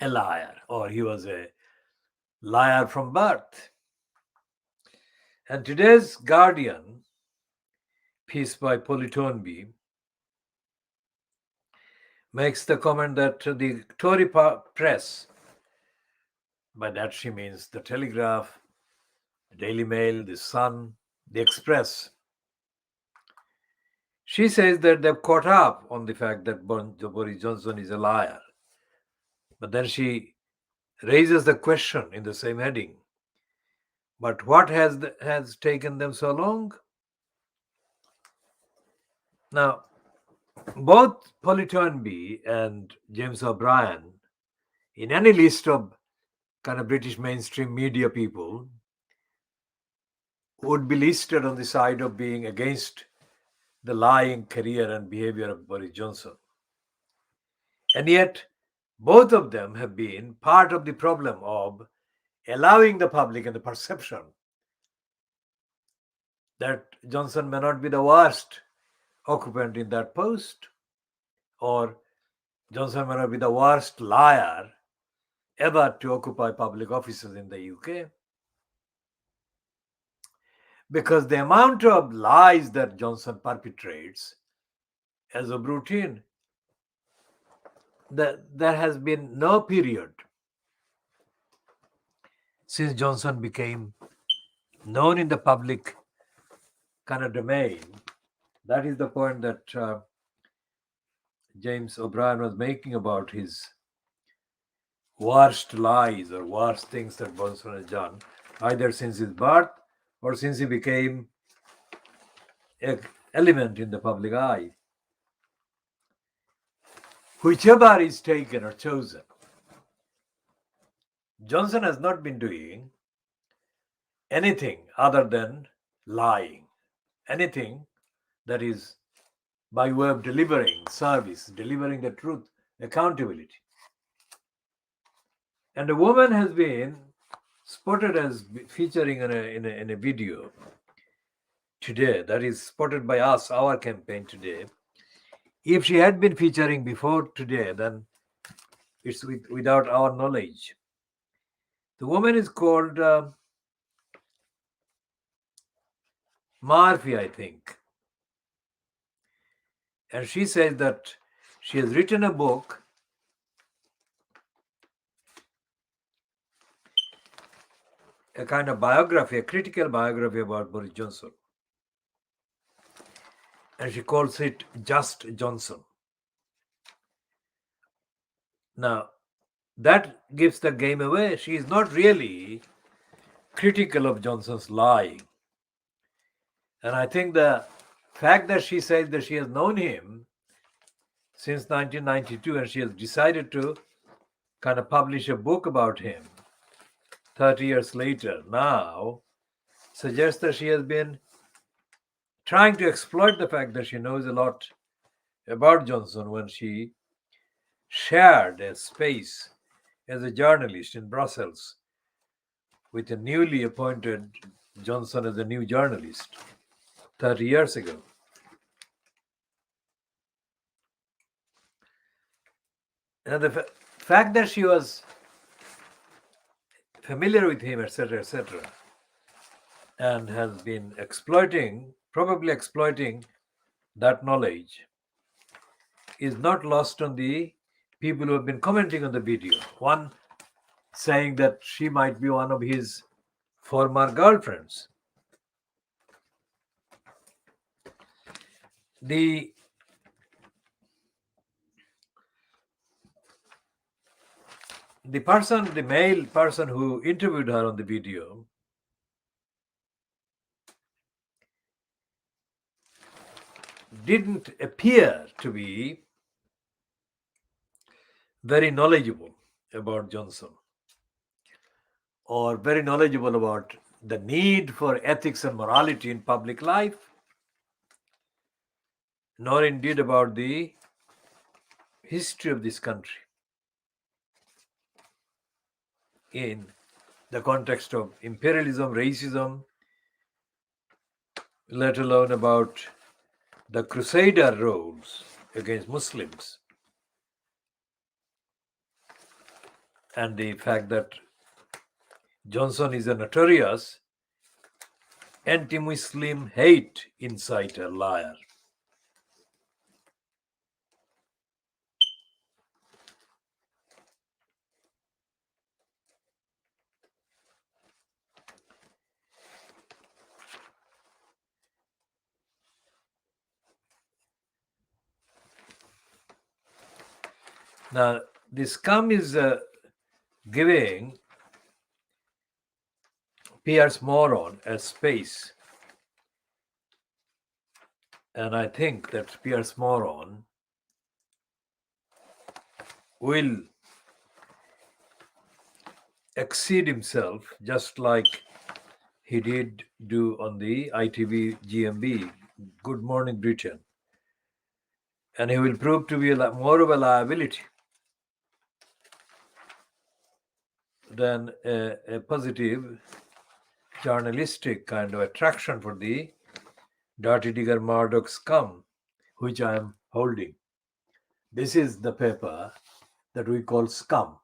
a liar or he was a liar from birth. And today's Guardian piece by Politonby makes the comment that the Tory press, by that she means the Telegraph, the Daily Mail, the Sun, the Express, she says that they've caught up on the fact that Boris Johnson is a liar. But then she raises the question in the same heading. But what has taken them so long? Now, both Politonby and James O'Brien, in any list of kind of British mainstream media people, would be listed on the side of being against the lying career and behavior of Boris Johnson. And yet, both of them have been part of the problem of allowing the public and the perception that Johnson may not be the worst occupant in that post, or Johnson may not be the worst liar ever to occupy public offices in the UK, because the amount of lies that Johnson perpetrates as a routine, there has been no period since Johnson became known in the public kind of domain. That is the point that James O'Brien was making about his worst lies or worst things that Johnson has done, either since his birth or since he became an element in the public eye. Whichever is taken or chosen, Johnson has not been doing anything other than lying, anything that is by way of delivering service, delivering the truth, accountability. And a woman has been spotted as featuring in a video today, that is spotted by us, our campaign today. If she had been featuring before today, then it's without our knowledge. The woman is called Murphy, I think. And she says that she has written a book a kind of biography, a critical biography about Boris Johnson. And she calls it Just Johnson. Now, that gives the game away. She is not really critical of Johnson's lying. And I think the fact that she says that she has known him since 1992 and she has decided to kind of publish a book about him 30 years later now suggests that she has been trying to exploit the fact that she knows a lot about Johnson when she shared a space as a journalist in Brussels with a newly appointed Johnson as a new journalist 30 years ago. And the fact that she was familiar with him, etc., and has been probably exploiting that knowledge, is not lost on the people who have been commenting on the video. One saying that she might be one of his former girlfriends. The male person who interviewed her on the video didn't appear to be very knowledgeable about Johnson or very knowledgeable about the need for ethics and morality in public life, nor indeed about the history of this country in the context of imperialism, racism, let alone about the crusader roles against Muslims, and the fact that Johnson is a notorious anti-Muslim hate inciter, liar. Now, this scum is giving Piers Morgan a space. And I think that Piers Morgan will exceed himself just like he did do on the ITV GMB, Good Morning Britain. And he will prove to be more of a liability than a positive journalistic kind of attraction for the Dirty Digger Murdoch scum, which I am holding. This is the paper that we call Scum.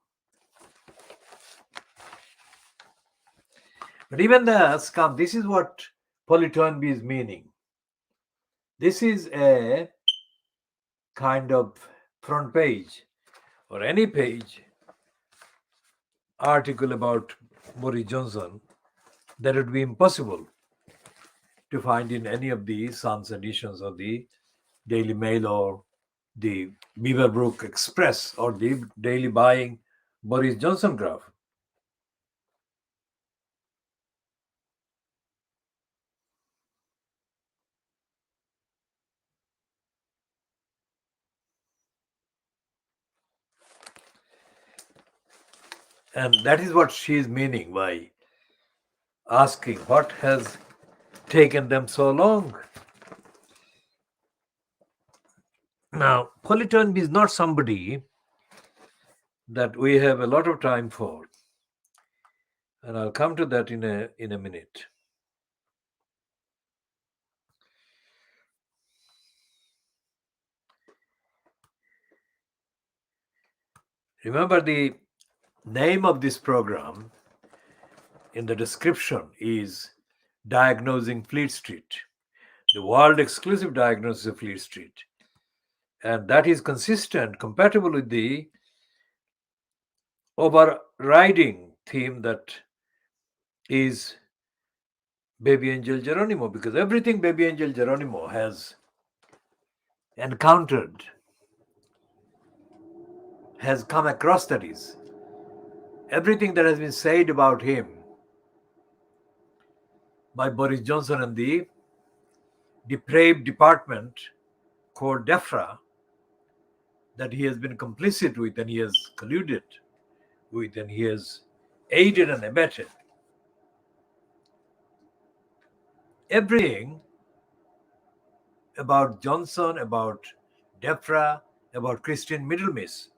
But even the scum, this is what Polytonby is meaning. This is a kind of front page or any page article about Boris Johnson that would be impossible to find in any of the Sun's editions of the Daily Mail or the Beaverbrook Express or the daily buying Boris Johnson graph. And that is what she is meaning by asking what has taken them so long. Now, Polytonby is not somebody that we have a lot of time for, and I'll come to that in a minute. Remember, the name of this program in the description is Diagnosing Fleet Street, the world exclusive diagnosis of Fleet Street. And that is consistent, compatible with the overriding theme that is Baby Angel Geronimo, because everything Baby Angel Geronimo has encountered, has come across, that is, everything that has been said about him by Boris Johnson and the depraved department called DEFRA that he has been complicit with and he has colluded with and he has aided and abetted. Everything about Johnson, about DEFRA, about Christian Middlemiss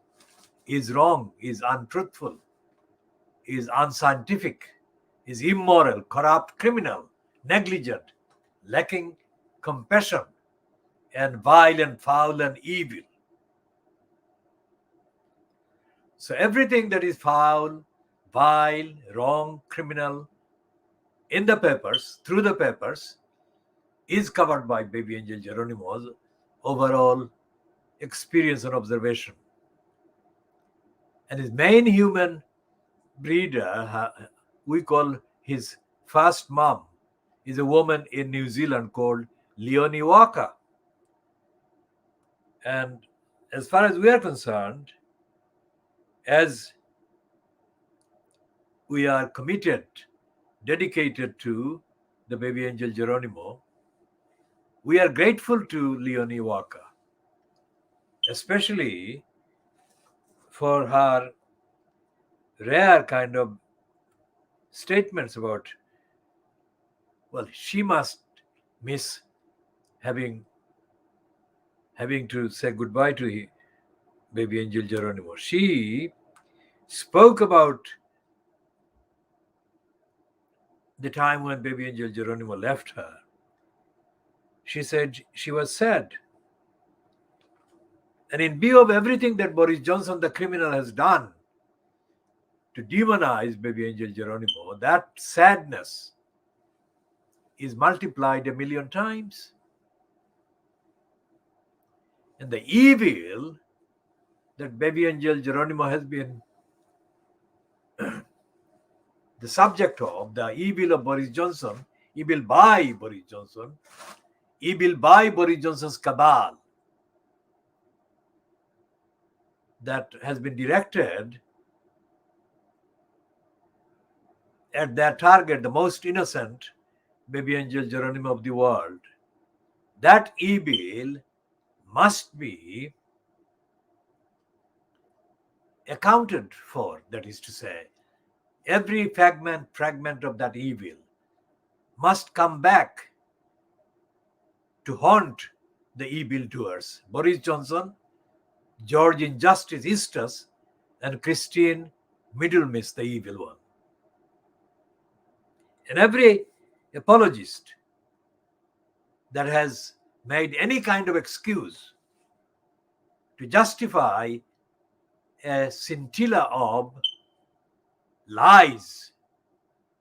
is wrong, is untruthful, is unscientific, is immoral, corrupt, criminal, negligent, lacking compassion, and vile and foul and evil. So everything that is foul, vile, wrong, criminal in the papers, through the papers, is covered by Baby Angel Geronimo's overall experience and observation. And his main human breeder, we call his first mom, is a woman in New Zealand called Leonie Walker. And as far as we are concerned, as we are committed, dedicated to the Baby Angel Geronimo, we are grateful to Leonie Walker, especially for her rare kind of statements about, well, she must miss having to say goodbye to Baby Angel Geronimo. She spoke about the time when Baby Angel Geronimo left her. She said she was sad. And in view of everything that Boris Johnson, the criminal, has done to demonize Baby Angel Geronimo, that sadness is multiplied 1,000,000 times. And the evil that Baby Angel Geronimo has been the subject of, the evil of Boris Johnson, evil by Boris Johnson, evil by Boris Johnson's cabal, that has been directed at their target, the most innocent Baby Angel Geronimo of the world. That evil must be accounted for, that is to say, every fragment of that evil must come back to haunt the evildoers, Boris Johnson, George Injustice Eustis, and Christine Middlemiss, the evil one. And every apologist that has made any kind of excuse to justify a scintilla of lies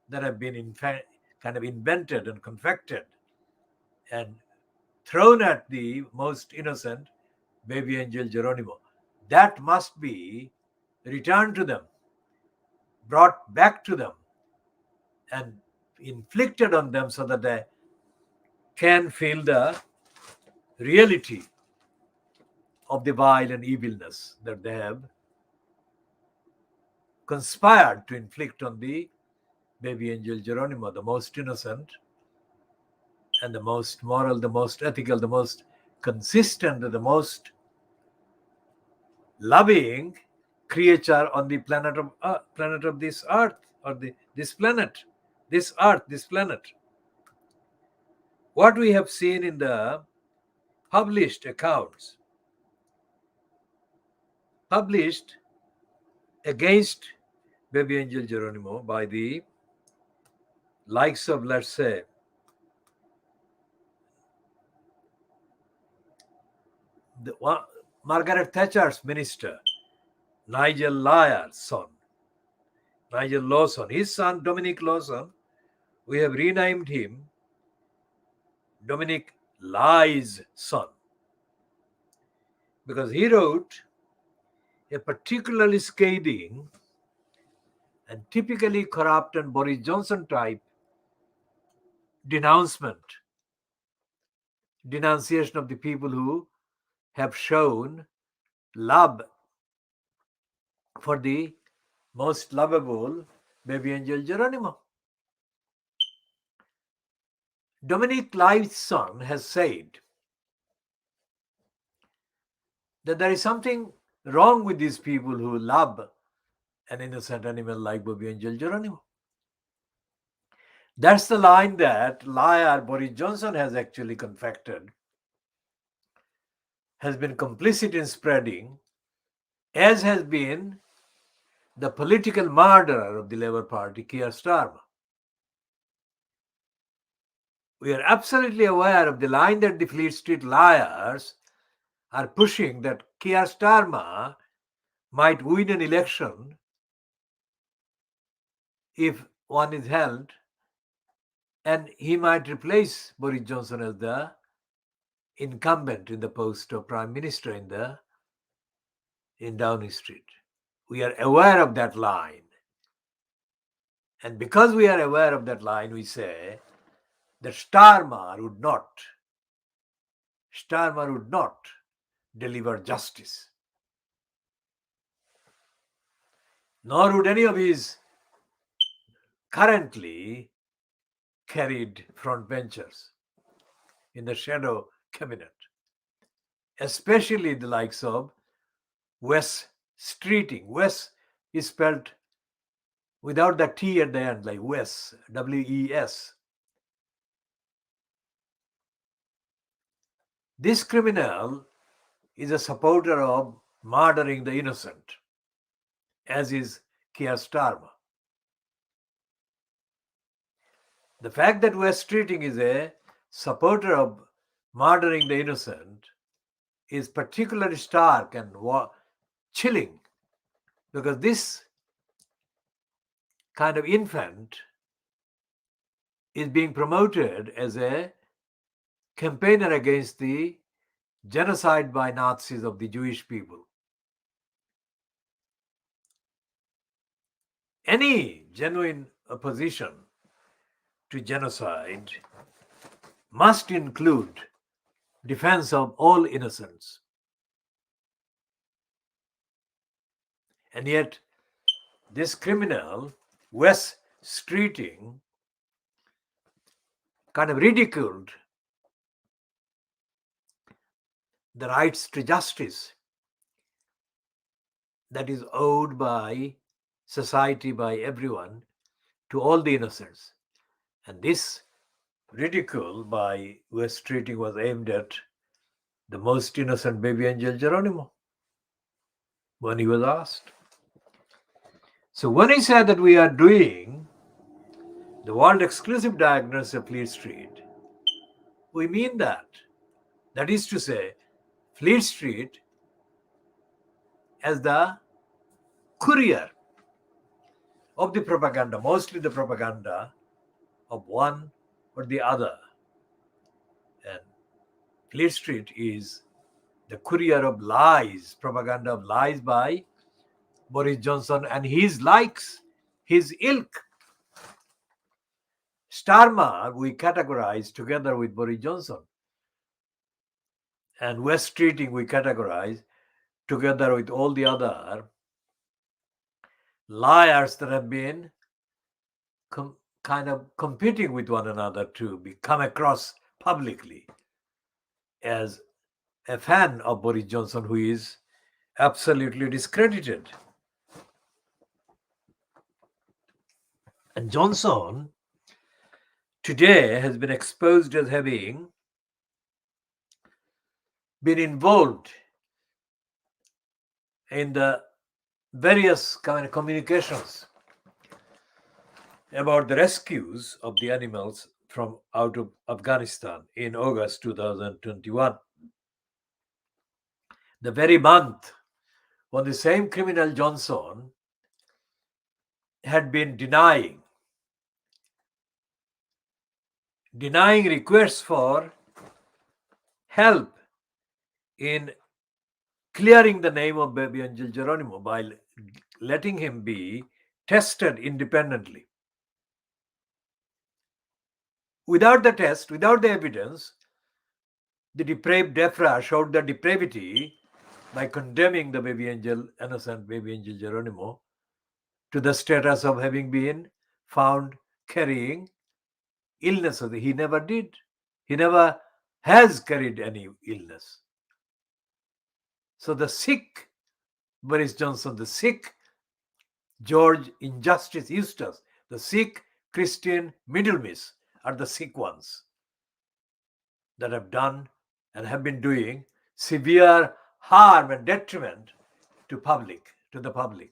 that have been kind of invented and confected and thrown at the most innocent baby angel Geronimo, that must be returned to them, brought back to them, and inflicted on them so that they can feel the reality of the vile and evilness that they have conspired to inflict on the baby angel Geronimo, the most innocent and the most moral, the most ethical, the most consistent, the most loving creature on the planet of this earth, or this planet, this earth, this planet. What we have seen in the published accounts, published against baby angel Geronimo by the likes of, let's say, Margaret Thatcher's minister, Nigel Lyar's son, Nigel Lawson, his son Dominic Lawson, we have renamed him Dominic Lie's son, because he wrote a particularly scathing and typically corrupt and Boris Johnson type denunciation of the people who have shown love for the most lovable baby angel Geronimo. Dominic Lie's son has said that there is something wrong with these people who love an innocent animal like baby angel Geronimo. That's the line that liar Boris Johnson has actually confected, has been complicit in spreading, as has been the political murderer of the Labour Party, Keir Starmer. We are absolutely aware of the line that the Fleet Street liars are pushing, that Keir Starmer might win an election if one is held, and he might replace Boris Johnson as the incumbent in the post of Prime Minister in Downing Street. We are aware of that line. And because we are aware of that line, we say that Starmer would not deliver justice. Nor would any of his currently carried frontbenchers in the shadow cabinet, especially the likes of Wes Streeting. Wes is spelled without the T at the end, like Wes, W-E-S. This criminal is a supporter of murdering the innocent, as is Keir Starmer. The fact that Wes Streeting is a supporter of murdering the innocent is particularly stark and chilling, because this kind of infant is being promoted as a campaigner against the genocide by Nazis of the Jewish people. Any genuine opposition to genocide must include defense of all innocents. And yet, this criminal, Wes Streeting, kind of ridiculed the rights to justice that is owed by society, by everyone, to all the innocents. And this ridicule by Wes Streeting was aimed at the most innocent baby angel Geronimo when he was asked. So when he said that we are doing the world exclusive diagnosis of Fleet Street, we mean that. That is to say, Fleet Street as the courier of the propaganda, mostly the propaganda of one or the other. And Fleet Street is the courier of lies, propaganda of lies by Boris Johnson and his likes, his ilk. Starmer we categorize together with Boris Johnson, and West Streeting we categorize together with all the other liars that have been kind of competing with one another to come across publicly as a fan of Boris Johnson who is absolutely discredited. And Johnson today has been exposed as having been involved in the various kind of communications about the rescues of the animals from out of Afghanistan in August 2021. The very month when the same criminal Johnson had been denying requests for help in clearing the name of baby Angel Geronimo by letting him be tested independently. Without the test, without the evidence, the depraved DEFRA showed the depravity by condemning the baby angel, innocent baby angel Geronimo, to the status of having been found carrying illnesses. He never did. He never has carried any illness. So the sick Boris Johnson, the sick George Injustice Eustace, the sick Christian Middlemis are the sick ones that have done and have been doing severe harm and detriment to the public,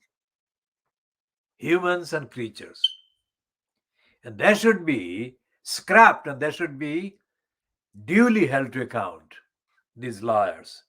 humans and creatures. And they should be scrapped and they should be duly held to account, these liars.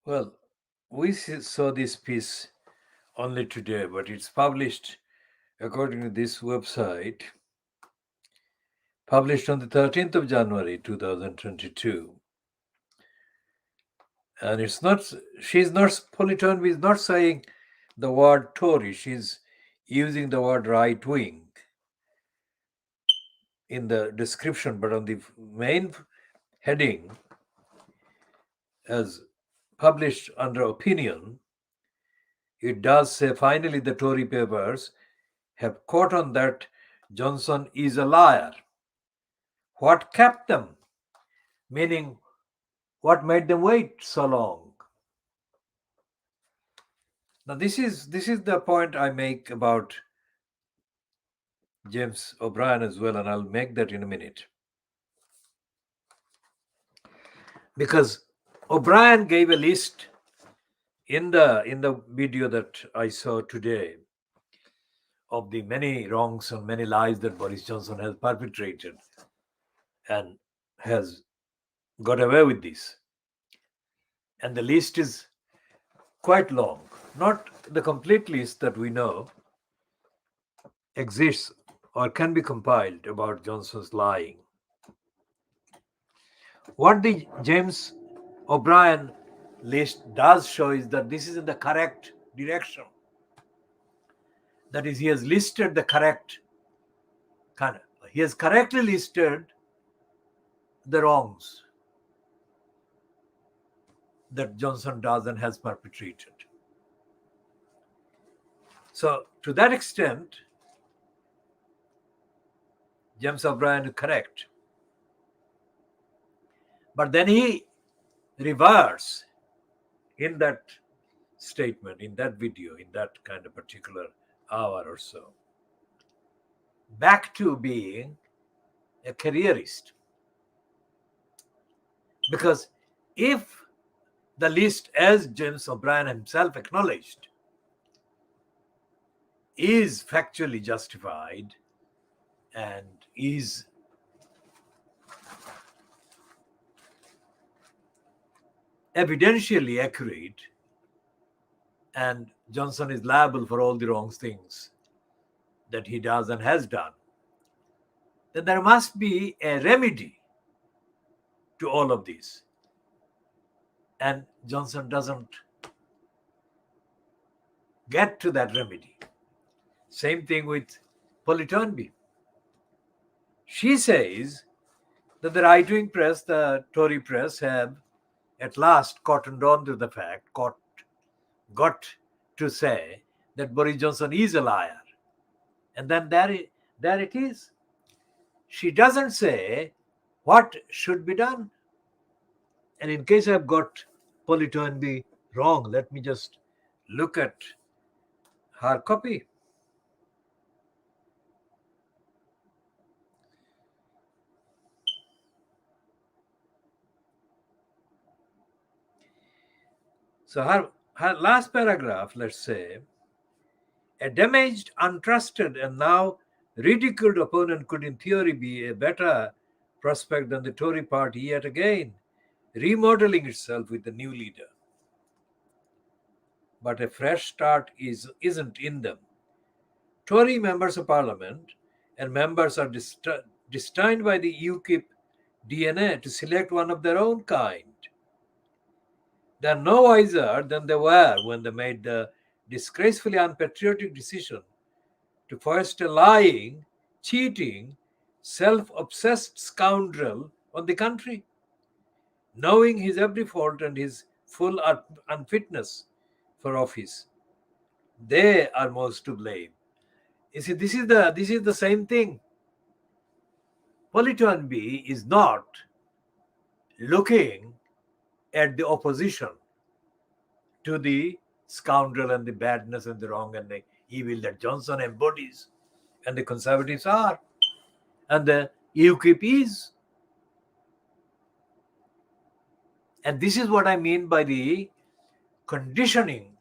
Well, we saw this piece only today, but it's published, according to this website, published on the 13th of January 2022. And it's not, she's not, Politonby is not saying the word Tory, she's using the word right wing in the description, but on the main heading, as published under opinion, it does say finally the Tory papers have caught on that Johnson is a liar. What kept them? Meaning, what made them wait so long? Now, this is the point I make about James O'Brien as well, and I'll make that in a minute. Because O'Brien gave a list in the video that I saw today of the many wrongs and many lies that Boris Johnson has perpetrated and has got away with this. And the list is quite long. Not the complete list that we know exists or can be compiled about Johnson's lying. What the James O'Brien list does show is that this is in the correct direction. That is, he has listed the correct kind of, he has correctly listed the wrongs that Johnson does and has perpetrated. So, to that extent, James O'Brien is correct. But then he reverts in that statement, in that video, in that kind of particular hour or so, back to being a careerist. Because if the list, as James O'Brien himself acknowledged, is factually justified and is evidentially accurate, and Johnson is liable for all the wrong things that he does and has done, then there must be a remedy to all of this. And Johnson doesn't get to that remedy. Same thing with Politonby. She says that the right-wing press, the Tory press, have at last cottoned on to the fact, got to say that Boris Johnson is a liar. And then there it is. She doesn't say what should be done. And in case I've got Politonby wrong, let me just look at her copy. So her last paragraph, let's say, a damaged, untrusted, and now ridiculed opponent could in theory be a better prospect than the Tory party yet again, remodeling itself with a new leader. But a fresh start isn't in them. Tory members of parliament and members are destined by the UKIP DNA to select one of their own kind. They are no wiser than they were when they made the disgracefully unpatriotic decision to foist a lying, cheating, self-obsessed scoundrel on the country, knowing his every fault and his full unfitness for office. They are most to blame. You see, this is the same thing. Politonby is not looking at the opposition to the scoundrel and the badness and the wrong and the evil that Johnson embodies, and the Conservatives are, and the UKIP is. And this is what I mean by the conditioning,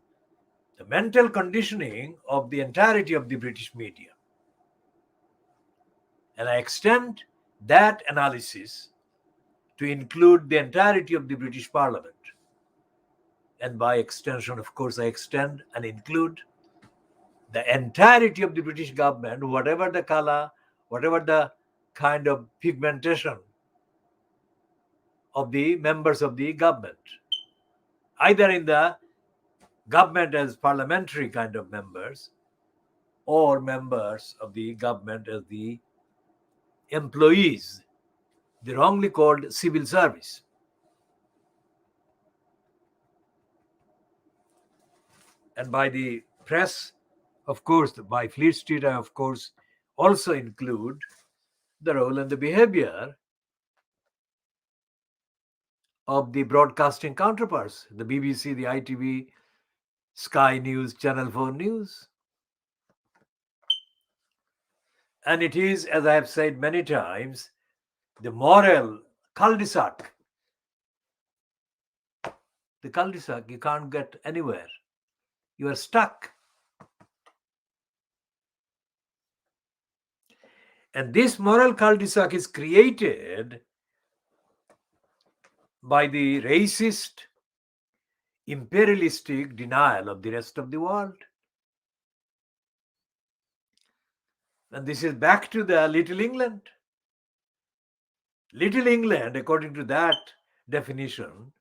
the mental conditioning of the entirety of the British media. And I extend that analysis to include the entirety of the British Parliament and by extension, of course, I extend and include the entirety of the British government, whatever the color, whatever the kind of pigmentation of the members of the government, either in the government as parliamentary kind of members or members of the government as the employees, the wrongly called civil service. And by the press, of course, by Fleet Street, I of course also include the role and the behavior of the broadcasting counterparts, the BBC, the ITV, Sky News, Channel 4 News. And it is, as I have said many times, the moral cul-de-sac. The cul-de-sac, you can't get anywhere. You are stuck. And this moral cul-de-sac is created by the racist, imperialistic denial of the rest of the world. And this is back to the Little England. Little England, according to that definition,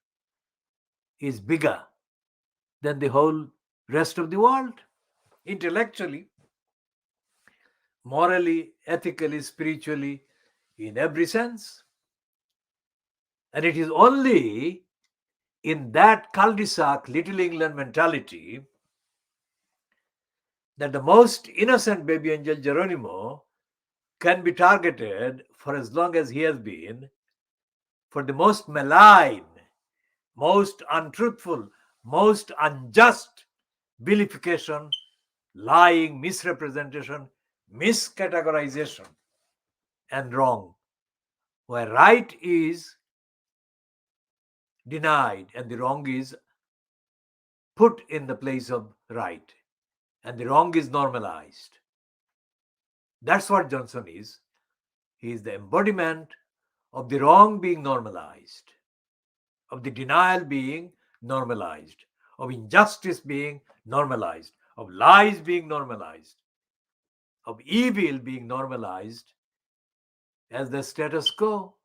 is bigger than the whole rest of the world, intellectually, morally, ethically, spiritually, in every sense. And it is only in that cul-de-sac, Little England mentality, that the most innocent baby angel Geronimo can be targeted for as long as he has been for the most malign, most untruthful, most unjust vilification, lying, misrepresentation, miscategorization, and wrong, where right is denied and the wrong is put in the place of right, and the wrong is normalized. That's what Johnson is. He is the embodiment of the wrong being normalized, of the denial being normalized, of injustice being normalized, of lies being normalized, of evil being normalized as the status quo.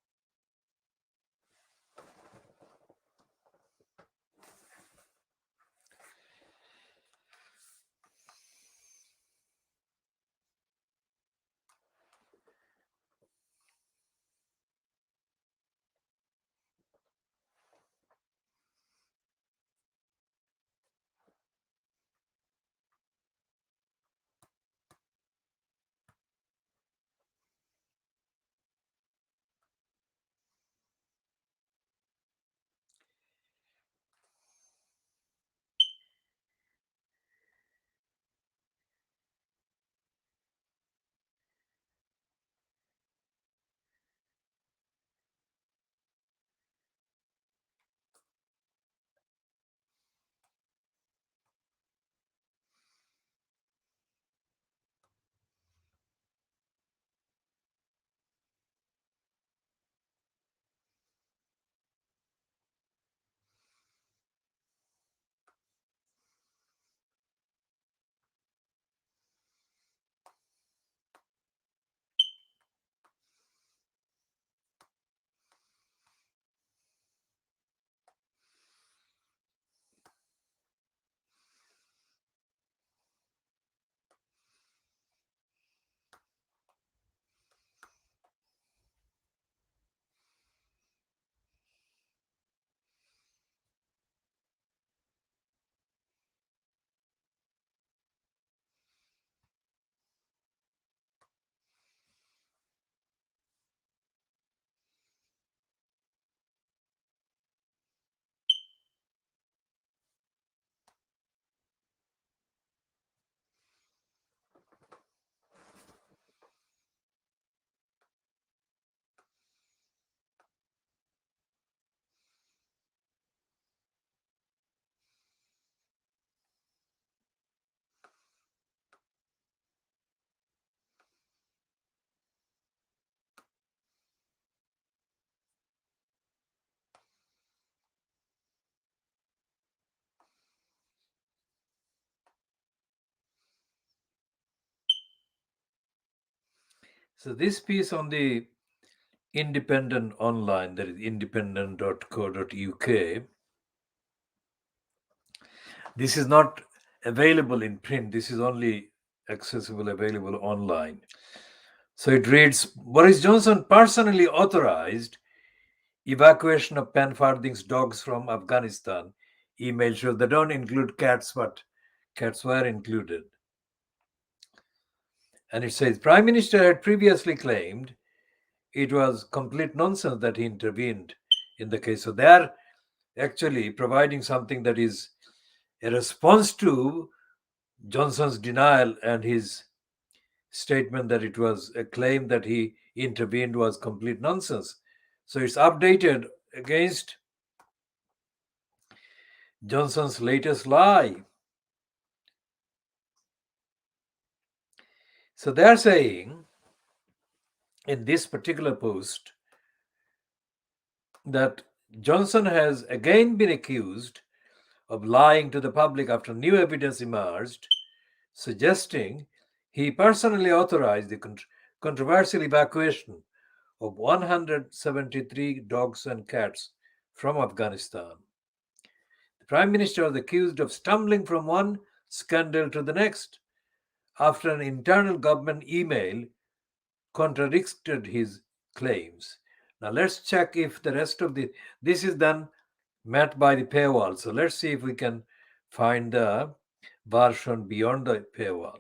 So this piece on the Independent Online, that is independent.co.uk, this is not available in print. This is only accessible, available online. So it reads, Boris Johnson personally authorized evacuation of Panfarding's dogs from Afghanistan. Email shows they don't include cats, but cats were included. And it says, Prime Minister had previously claimed it was complete nonsense that he intervened in the case. So they are actually providing something that is a response to Johnson's denial and his statement that it was a claim that he intervened was complete nonsense. So it's updated against Johnson's latest lie. So they're saying in this particular post that Johnson has again been accused of lying to the public after new evidence emerged, suggesting he personally authorized the controversial evacuation of 173 dogs and cats from Afghanistan. The Prime Minister was accused of stumbling from one scandal to the next after an internal government email contradicted his claims. Now let's check if the rest of this is done met by the paywall. So let's see if we can find the version beyond the paywall.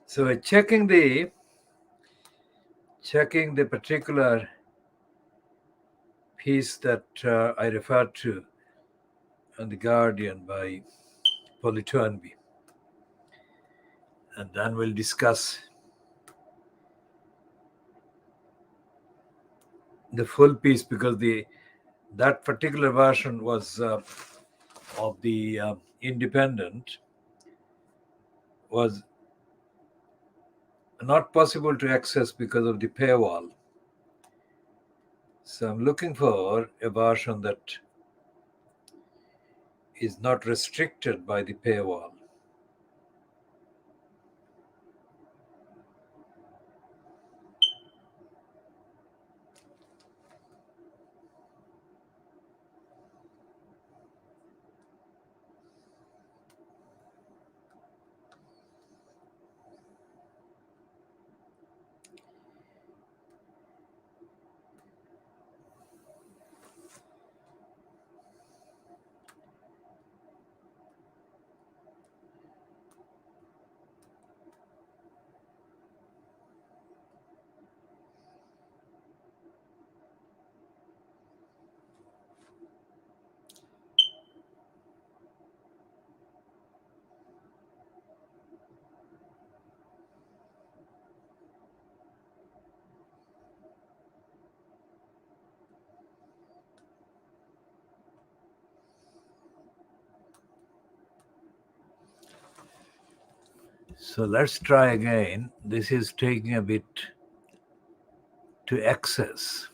So we're checking the particular piece that I referred to on The Guardian by Politoanby. And then we'll discuss the full piece, because that particular version was of the Independent was not possible to access because of the paywall. So I'm looking for a version that is not restricted by the paywall. So let's try again. This is taking a bit to access.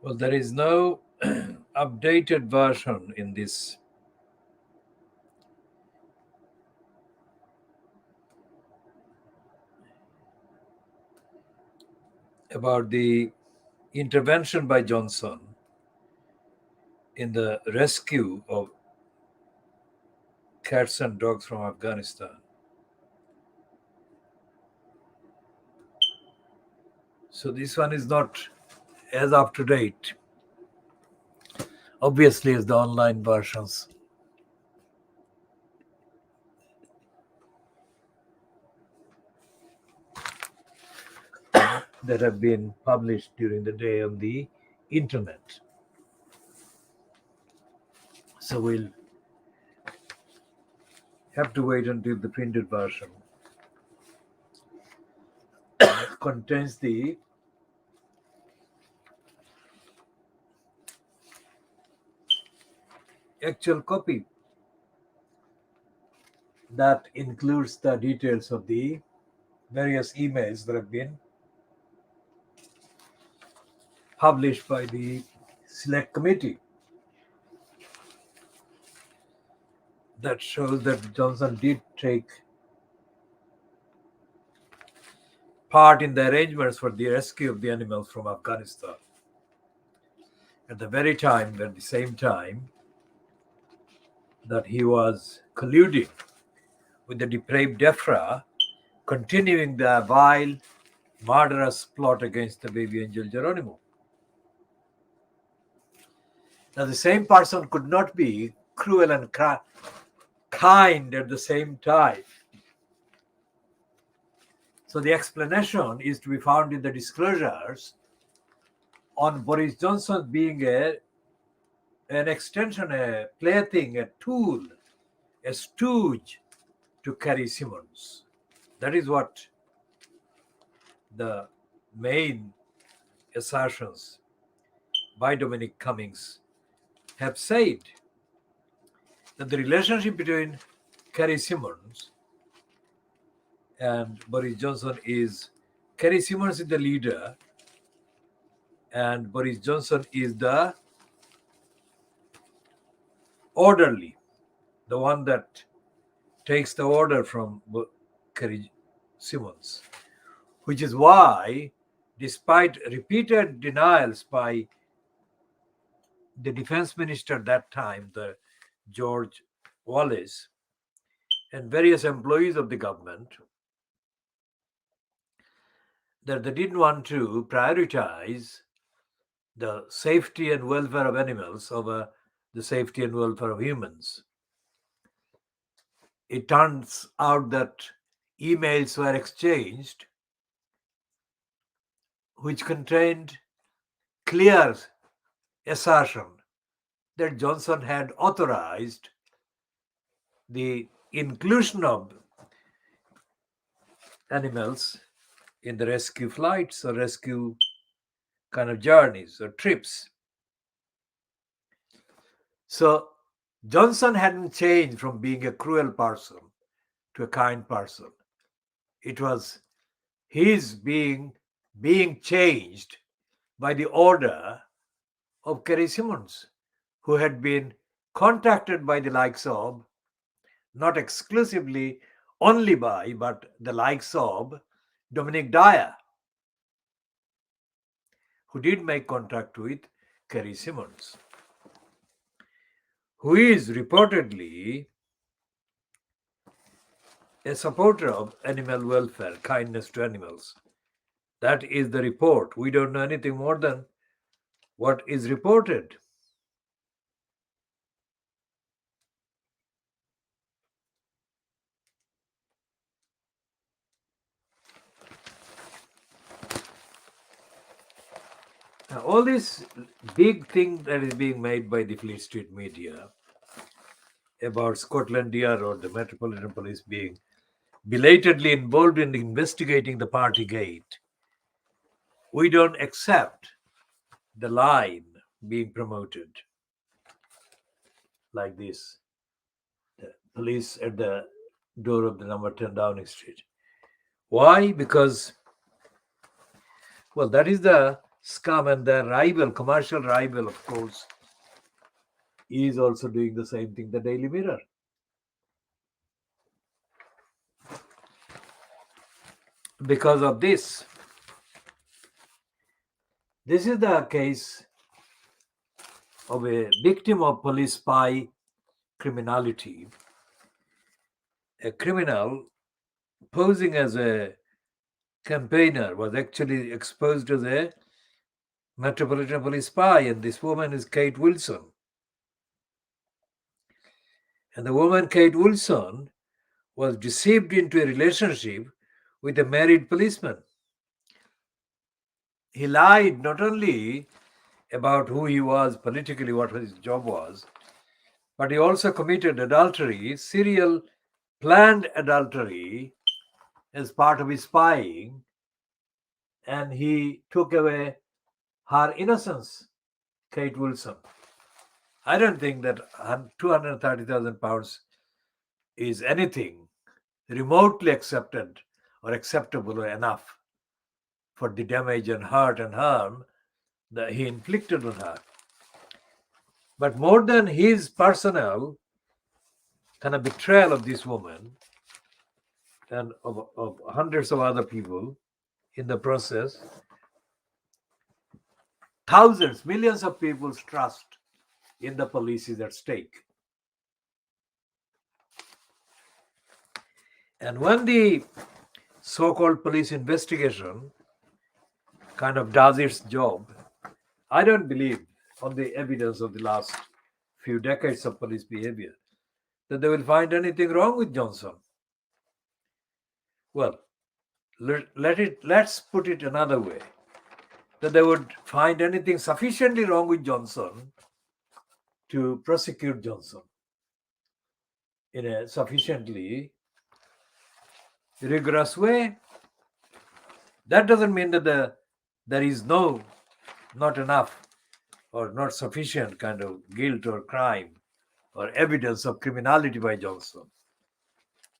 Well, there is no updated version in this about the intervention by Johnson in the rescue of cats and dogs from Afghanistan. So this one is not as up to date, obviously, as the online versions that have been published during the day on the internet. So we'll have to wait until the printed version contains the actual copy that includes the details of the various emails that have been published by the select committee that shows that Johnson did take part in the arrangements for the rescue of the animals from Afghanistan. At the same time that he was colluding with the depraved DEFRA, continuing the vile, murderous plot against the baby angel Geronimo. Now, the same person could not be cruel and kind at the same time. So the explanation is to be found in the disclosures on Boris Johnson being an extension, a plaything, a tool, a stooge to Carrie Simmons. That is what the main assertions by Dominic Cummings have said, that the relationship between Carrie Simmons and Boris Johnson is Carrie Simmons is the leader and Boris Johnson is the orderly, the one that takes the order from Carrie Simmons, which is why, despite repeated denials by the defense minister at that time, the George Wallace, and various employees of the government, that they didn't want to prioritize the safety and welfare of animals over the safety and welfare of humans. It turns out that emails were exchanged which contained clear assertion that Johnson had authorized the inclusion of animals in the rescue flights or rescue kind of journeys or trips. So Johnson hadn't changed from being a cruel person to a kind person. It was his being changed by the order of Carrie Simmons, who had been contacted by the likes of, not exclusively only by, but the likes of Dominic Dyer, who did make contact with Carrie Simmons, who is reportedly a supporter of animal welfare, kindness to animals. That is the report. We don't know anything more than what is reported. Now, all this big thing that is being made by the Fleet Street media about Scotland Yard or the Metropolitan Police being belatedly involved in investigating the party gate, we don't accept the line being promoted like this. The police at the door of the number 10 Downing Street. Why? Because, well, that is the scum, and their rival, commercial rival, of course, is also doing the same thing, the Daily Mirror. Because of this, this is the case of a victim of police spy criminality, a criminal posing as a campaigner was actually exposed as a Metropolitan Police spy, and this woman is Kate Wilson. And the woman, Kate Wilson, was deceived into a relationship with a married policeman. He lied not only about who he was politically, what his job was, but he also committed adultery, serial planned adultery as part of his spying, and he took away her innocence, Kate Wilson. I don't think that £230,000 is anything remotely accepted or acceptable or enough for the damage and hurt and harm that he inflicted on her. But more than his personal kind of betrayal of this woman and of hundreds of other people in the process, thousands, millions of people's trust in the police is at stake. And when the so-called police investigation kind of does its job, I don't believe, on the evidence of the last few decades of police behavior, that they will find anything wrong with Johnson. Well, let's put it another way, that they would find anything sufficiently wrong with Johnson to prosecute Johnson in a sufficiently rigorous way. That doesn't mean that there is not enough or not sufficient kind of guilt or crime or evidence of criminality by Johnson.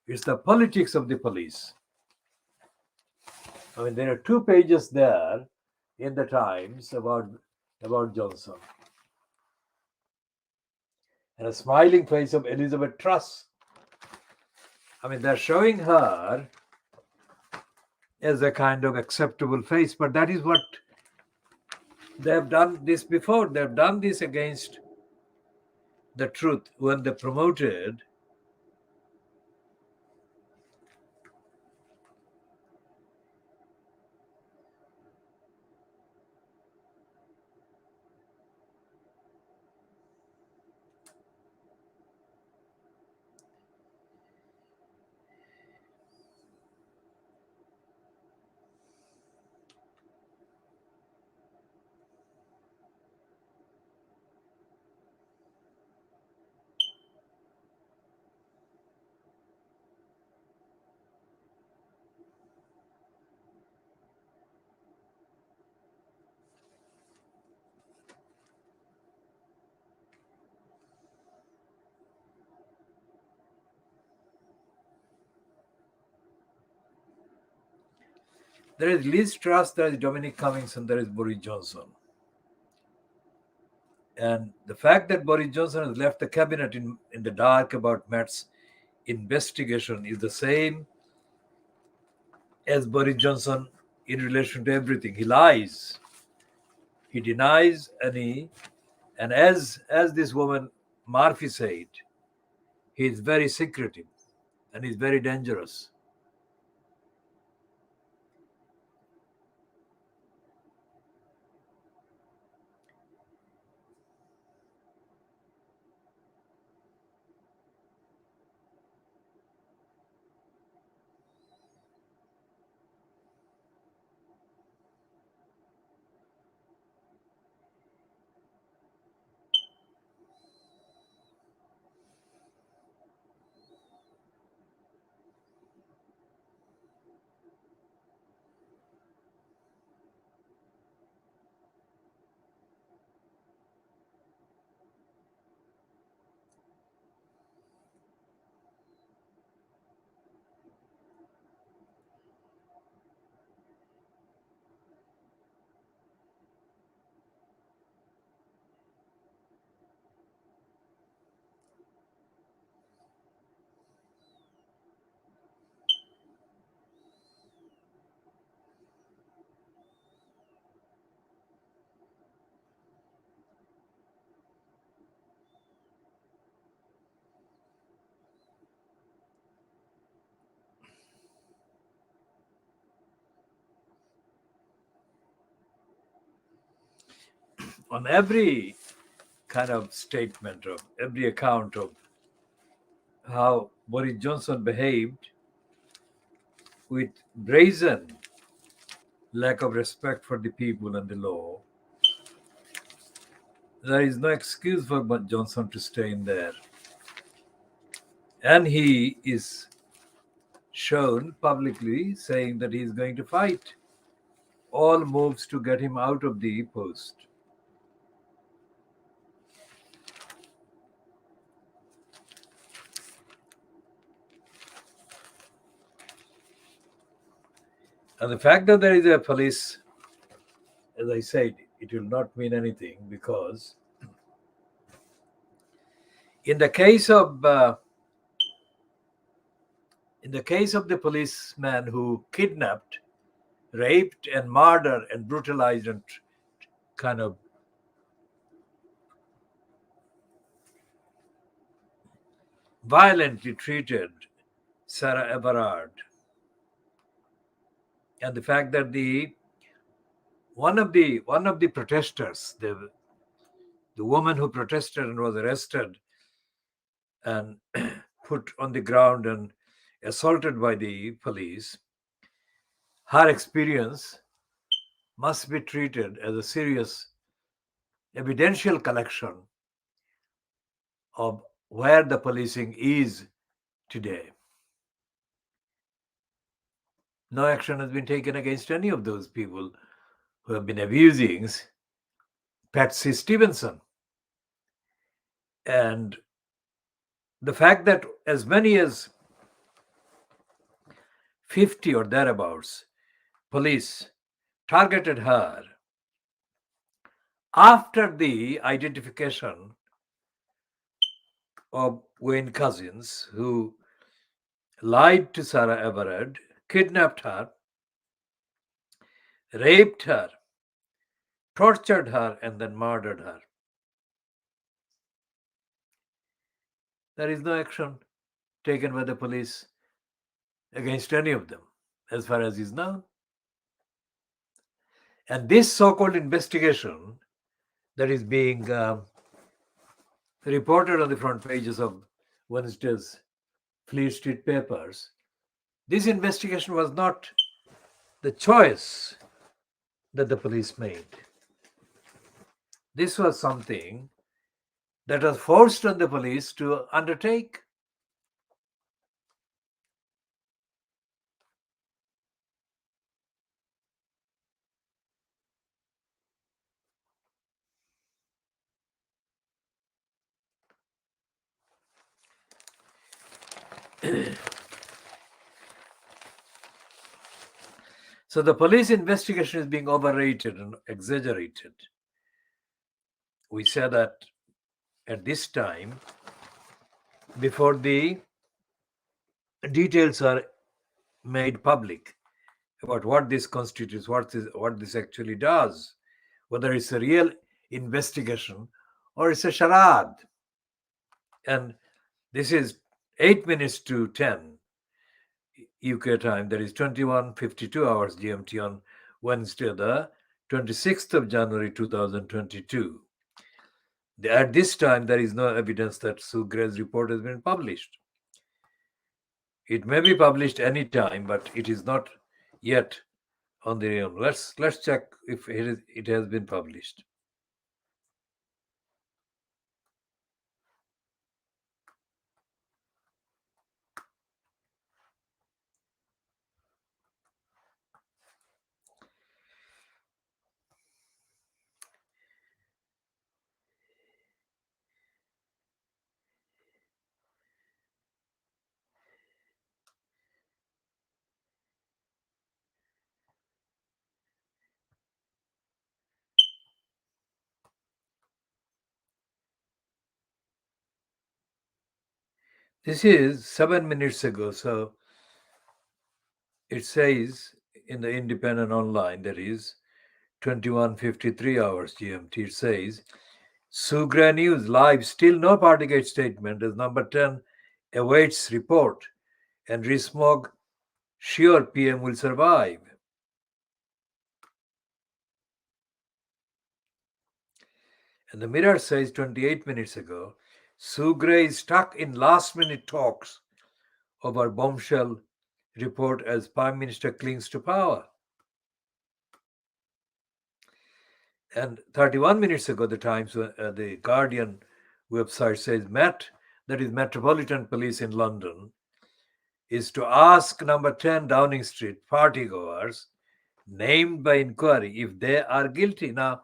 It's the politics of the police. I mean, there are 2 pages there in the Times about Johnson. And a smiling face of Elizabeth Truss. I mean, they're showing her as a kind of acceptable face, but that is what they have done this before. They have done this against the truth when they promoted there is Liz Truss, there is Dominic Cummings, and there is Boris Johnson. And the fact that Boris Johnson has left the cabinet in the dark about Matt's investigation is the same as Boris Johnson in relation to everything. He lies, he denies, and as this woman Murphy said, he is very secretive and he's very dangerous. on every kind of statement, of every account of how Boris Johnson behaved with brazen lack of respect for the people and the law, there is no excuse for Johnson to stay in there. And he is shown publicly saying that he is going to fight all moves to get him out of the post. And the fact that there is a police, as I said, it will not mean anything, because in the case of the policeman who kidnapped, raped, and murdered and brutalized and kind of violently treated Sarah Everard, and the fact that one of the protesters, the woman who protested and was arrested and put on the ground and assaulted by the police, her experience must be treated as a serious evidential collection of where the policing is today. No action has been taken against any of those people who have been abusing Patsy Stevenson. And the fact that as many as 50 or thereabouts police targeted her after the identification of Wayne Couzens, who lied to Sarah Everard, kidnapped her, raped her, tortured her, and then murdered her. There is no action taken by the police against any of them, as far as is known. And this so-called investigation that is being reported on the front pages of Wednesday's Fleet Street papers, this investigation was not the choice that the police made. This was something that was forced on the police to undertake. So the police investigation is being overrated and exaggerated. We say that at this time, before the details are made public about what this constitutes, what this actually does, whether it's a real investigation or it's a charade. And this is 8 minutes to 10 UK time, that is 21:52 hours GMT on Wednesday, the 26th of January 2022. At this time, there is no evidence that Sue Gray's report has been published. It may be published any time, but it is not yet on the realm. Let's check if it has been published. This is 7 minutes ago, so it says in the Independent Online, that is 21:53 hours GMT, it says, Sue Gray News Live, still no Partygate statement as number 10 awaits report, and Rees-Mogg sure PM will survive. And the Mirror says 28 minutes ago, Sugre is stuck in last-minute talks over bombshell report as Prime Minister clings to power. And 31 minutes ago, the Times, the Guardian website says that is Metropolitan Police in London, is to ask number 10 Downing Street partygoers named by inquiry if they are guilty. Now,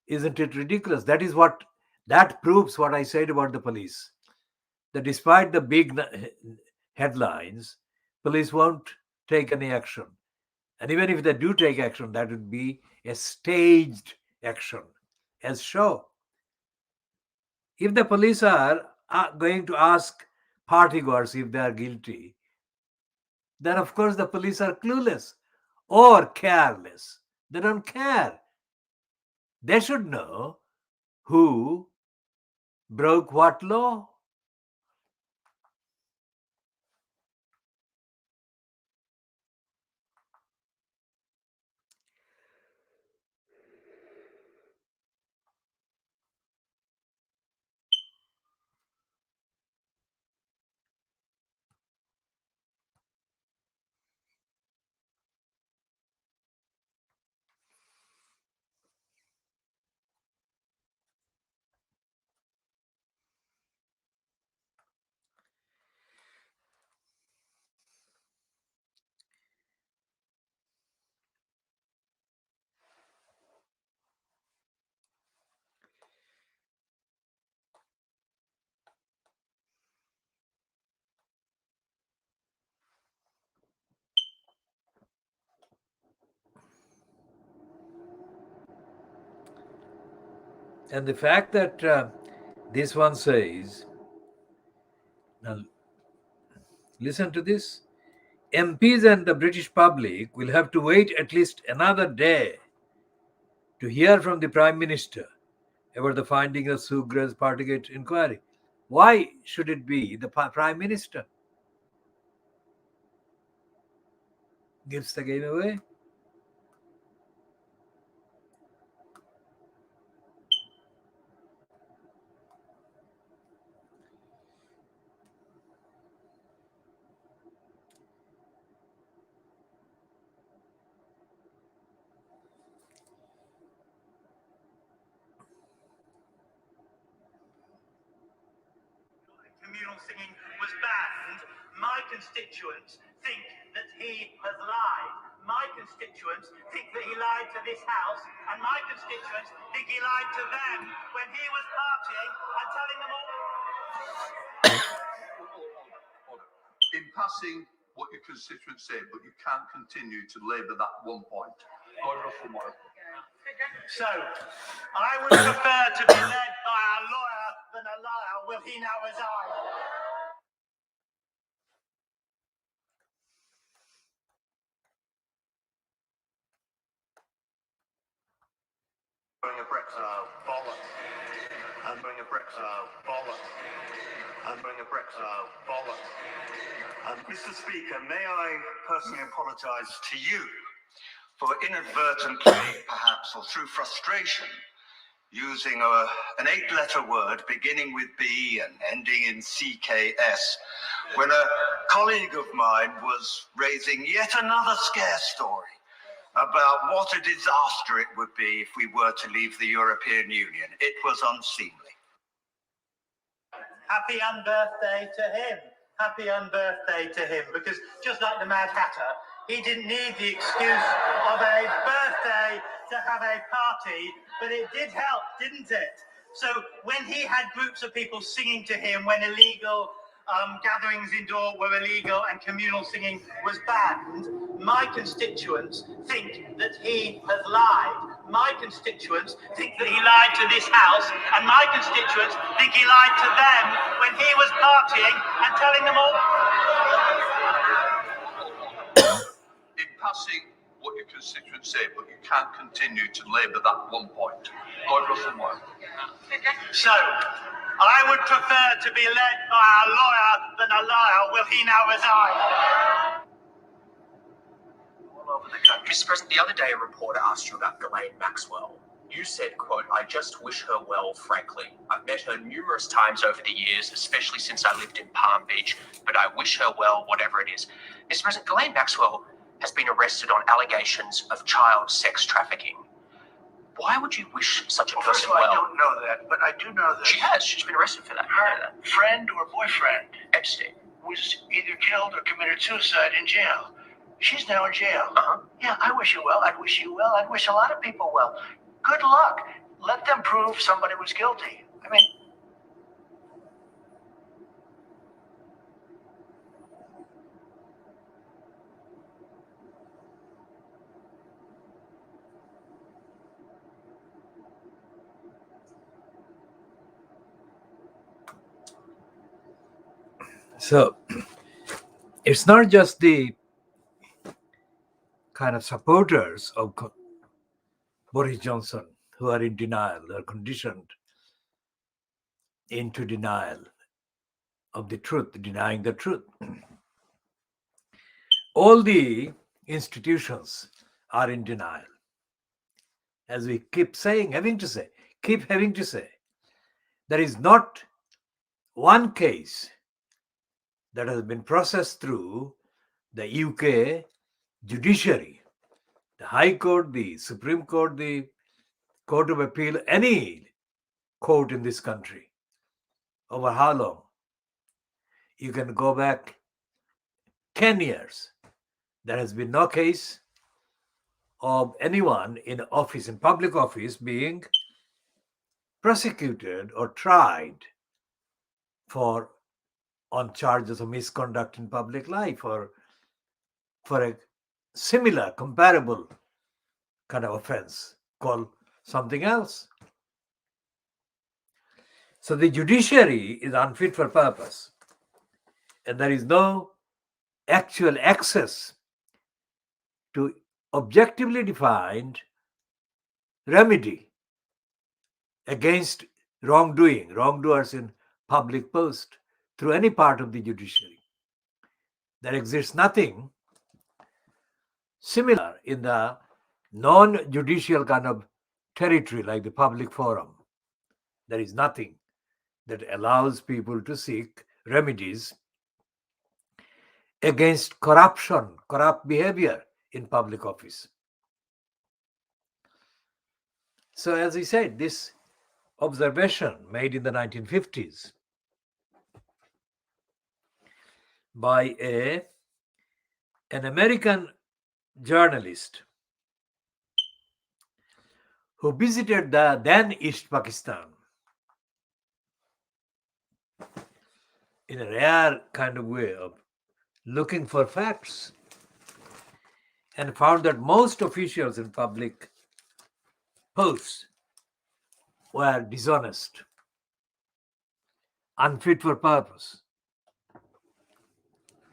isn't it ridiculous? That proves what I said about the police. That despite the big headlines, police won't take any action. And even if they do take action, that would be a staged action, as show. If the police are going to ask partygoers if they are guilty, then of course the police are clueless or careless. They don't care. They should know who broke what law. And the fact that this one says, now listen to this, MPs and the British public will have to wait at least another day to hear from the Prime Minister about the finding of Sugra's Partygate inquiry. Why should it be the Prime Minister? Gives the game away. Communal singing was banned. My constituents think that he has lied. My constituents think that he lied to this house, and my constituents think he lied to them when he was partying and telling them all. In passing what your constituents say, but you can't continue to labour that one point. So, I would prefer to be led by a lawyer than a liar. Will he now resign? Bring a brick, bollocks. And bring a brick, bollocks. And bring a brick, bollocks. Mr. Speaker, may I personally apologise to you for inadvertently, perhaps, or through frustration, using an 8-letter word beginning with B and ending in CKS, when a colleague of mine was raising yet another scare story about what a disaster it would be if we were to leave the European Union. It was unseemly. Happy unbirthday to him. Happy unbirthday to him, because just like the Mad Hatter, he didn't need the excuse of a birthday to have a party, but it did help, didn't it? So when he had groups of people singing to him, when illegal gatherings indoor were illegal and communal singing was banned, my constituents think that he has lied. My constituents think that he lied to this house, and my constituents think he lied to them when he was partying and telling them all. In passing what your constituents say, but you can't continue to labour that one point. So, I would prefer to be led by a lawyer than a liar. Will he now resign? All over the country. Mr. President, the other day a reporter asked you about Ghislaine Maxwell. You said, quote, "I just wish her well, frankly. I've met her numerous times over the years, especially since I lived in Palm Beach, but I wish her well, whatever it is." Mr. President, Ghislaine Maxwell has been arrested on allegations of child sex trafficking. Why would you wish such a Well, first person of all, I well? don't know that, but I do know that She has. She's been arrested for that. You know her that. friend or boyfriend Epstein. was either killed or committed suicide in jail. She's now in jail. Uh-huh. Yeah, I wish you well. I'd wish you well. I'd wish a lot of people well. Good luck. Let them prove somebody was guilty. I mean, So it's not just the kind of supporters of Boris Johnson who are in denial, they are conditioned into denial of the truth, denying the truth. All the institutions are in denial. As we keep saying, keep having to say, there is not one case that has been processed through the UK judiciary, the High Court, the Supreme Court, the Court of Appeal, any court in this country. Over how long? You can go back 10 years. There has been no case of anyone in office, in public office, being prosecuted or tried for on charges of misconduct in public life or for a similar, comparable kind of offense called something else. So the judiciary is unfit for purpose, and there is no actual access to objectively defined remedy against wrongdoers in public post through any part of the judiciary. There exists nothing similar in the non-judicial kind of territory like the public forum. There is nothing that allows people to seek remedies against corruption, corrupt behavior in public office. So, as I said, this observation made in the 1950s by an American journalist who visited the then East Pakistan in a rare kind of way of looking for facts, and found that most officials in public posts were dishonest, unfit for purpose,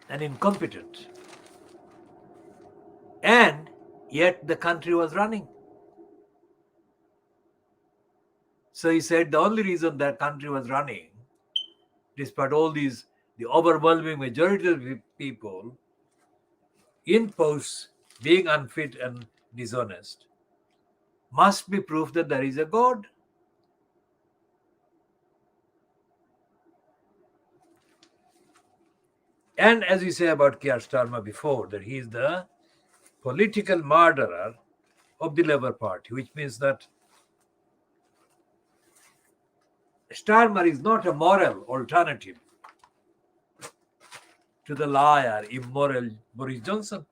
and incompetent. And yet the country was running. So he said the only reason that country was running, despite all these, the overwhelming majority of people in posts being unfit and dishonest, must be proof that there is a God. And as we say about Keir Starmer before, that he is the political murderer of the Labour Party, which means that Starmer is not a moral alternative to the liar, immoral Boris Johnson.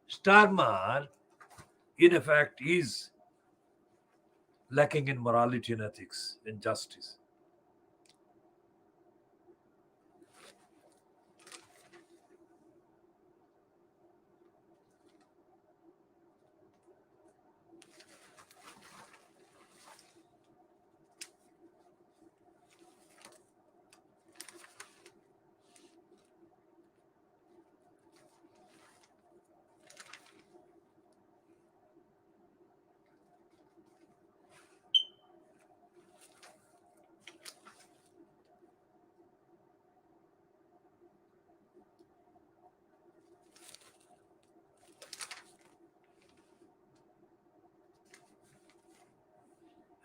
Starmer, in effect, is lacking in morality and ethics and justice.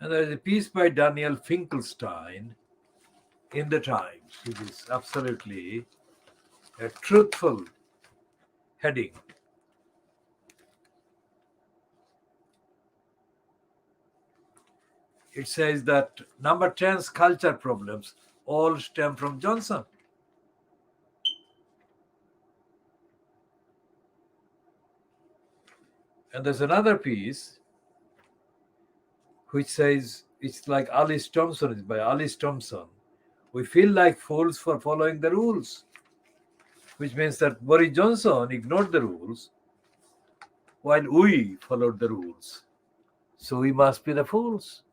And there is a piece by Daniel Finkelstein in the Times, which is absolutely a truthful heading. It says that number 10's culture problems all stem from Johnson. And there's another piece which says, it's like Alice Thompson, it's by Alice Thompson. We feel like fools for following the rules, which means that Boris Johnson ignored the rules while we followed the rules. So we must be the fools.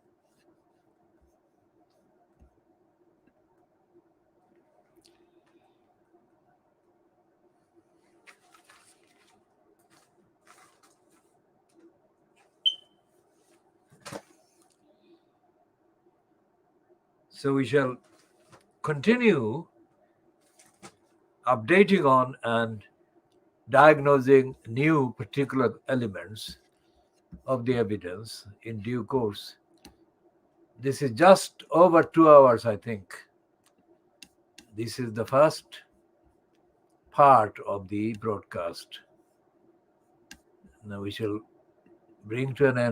So we shall continue updating on and diagnosing new particular elements of the evidence in due course. This is just over 2 hours, I think. This is the first part of the broadcast. Now we shall bring to an end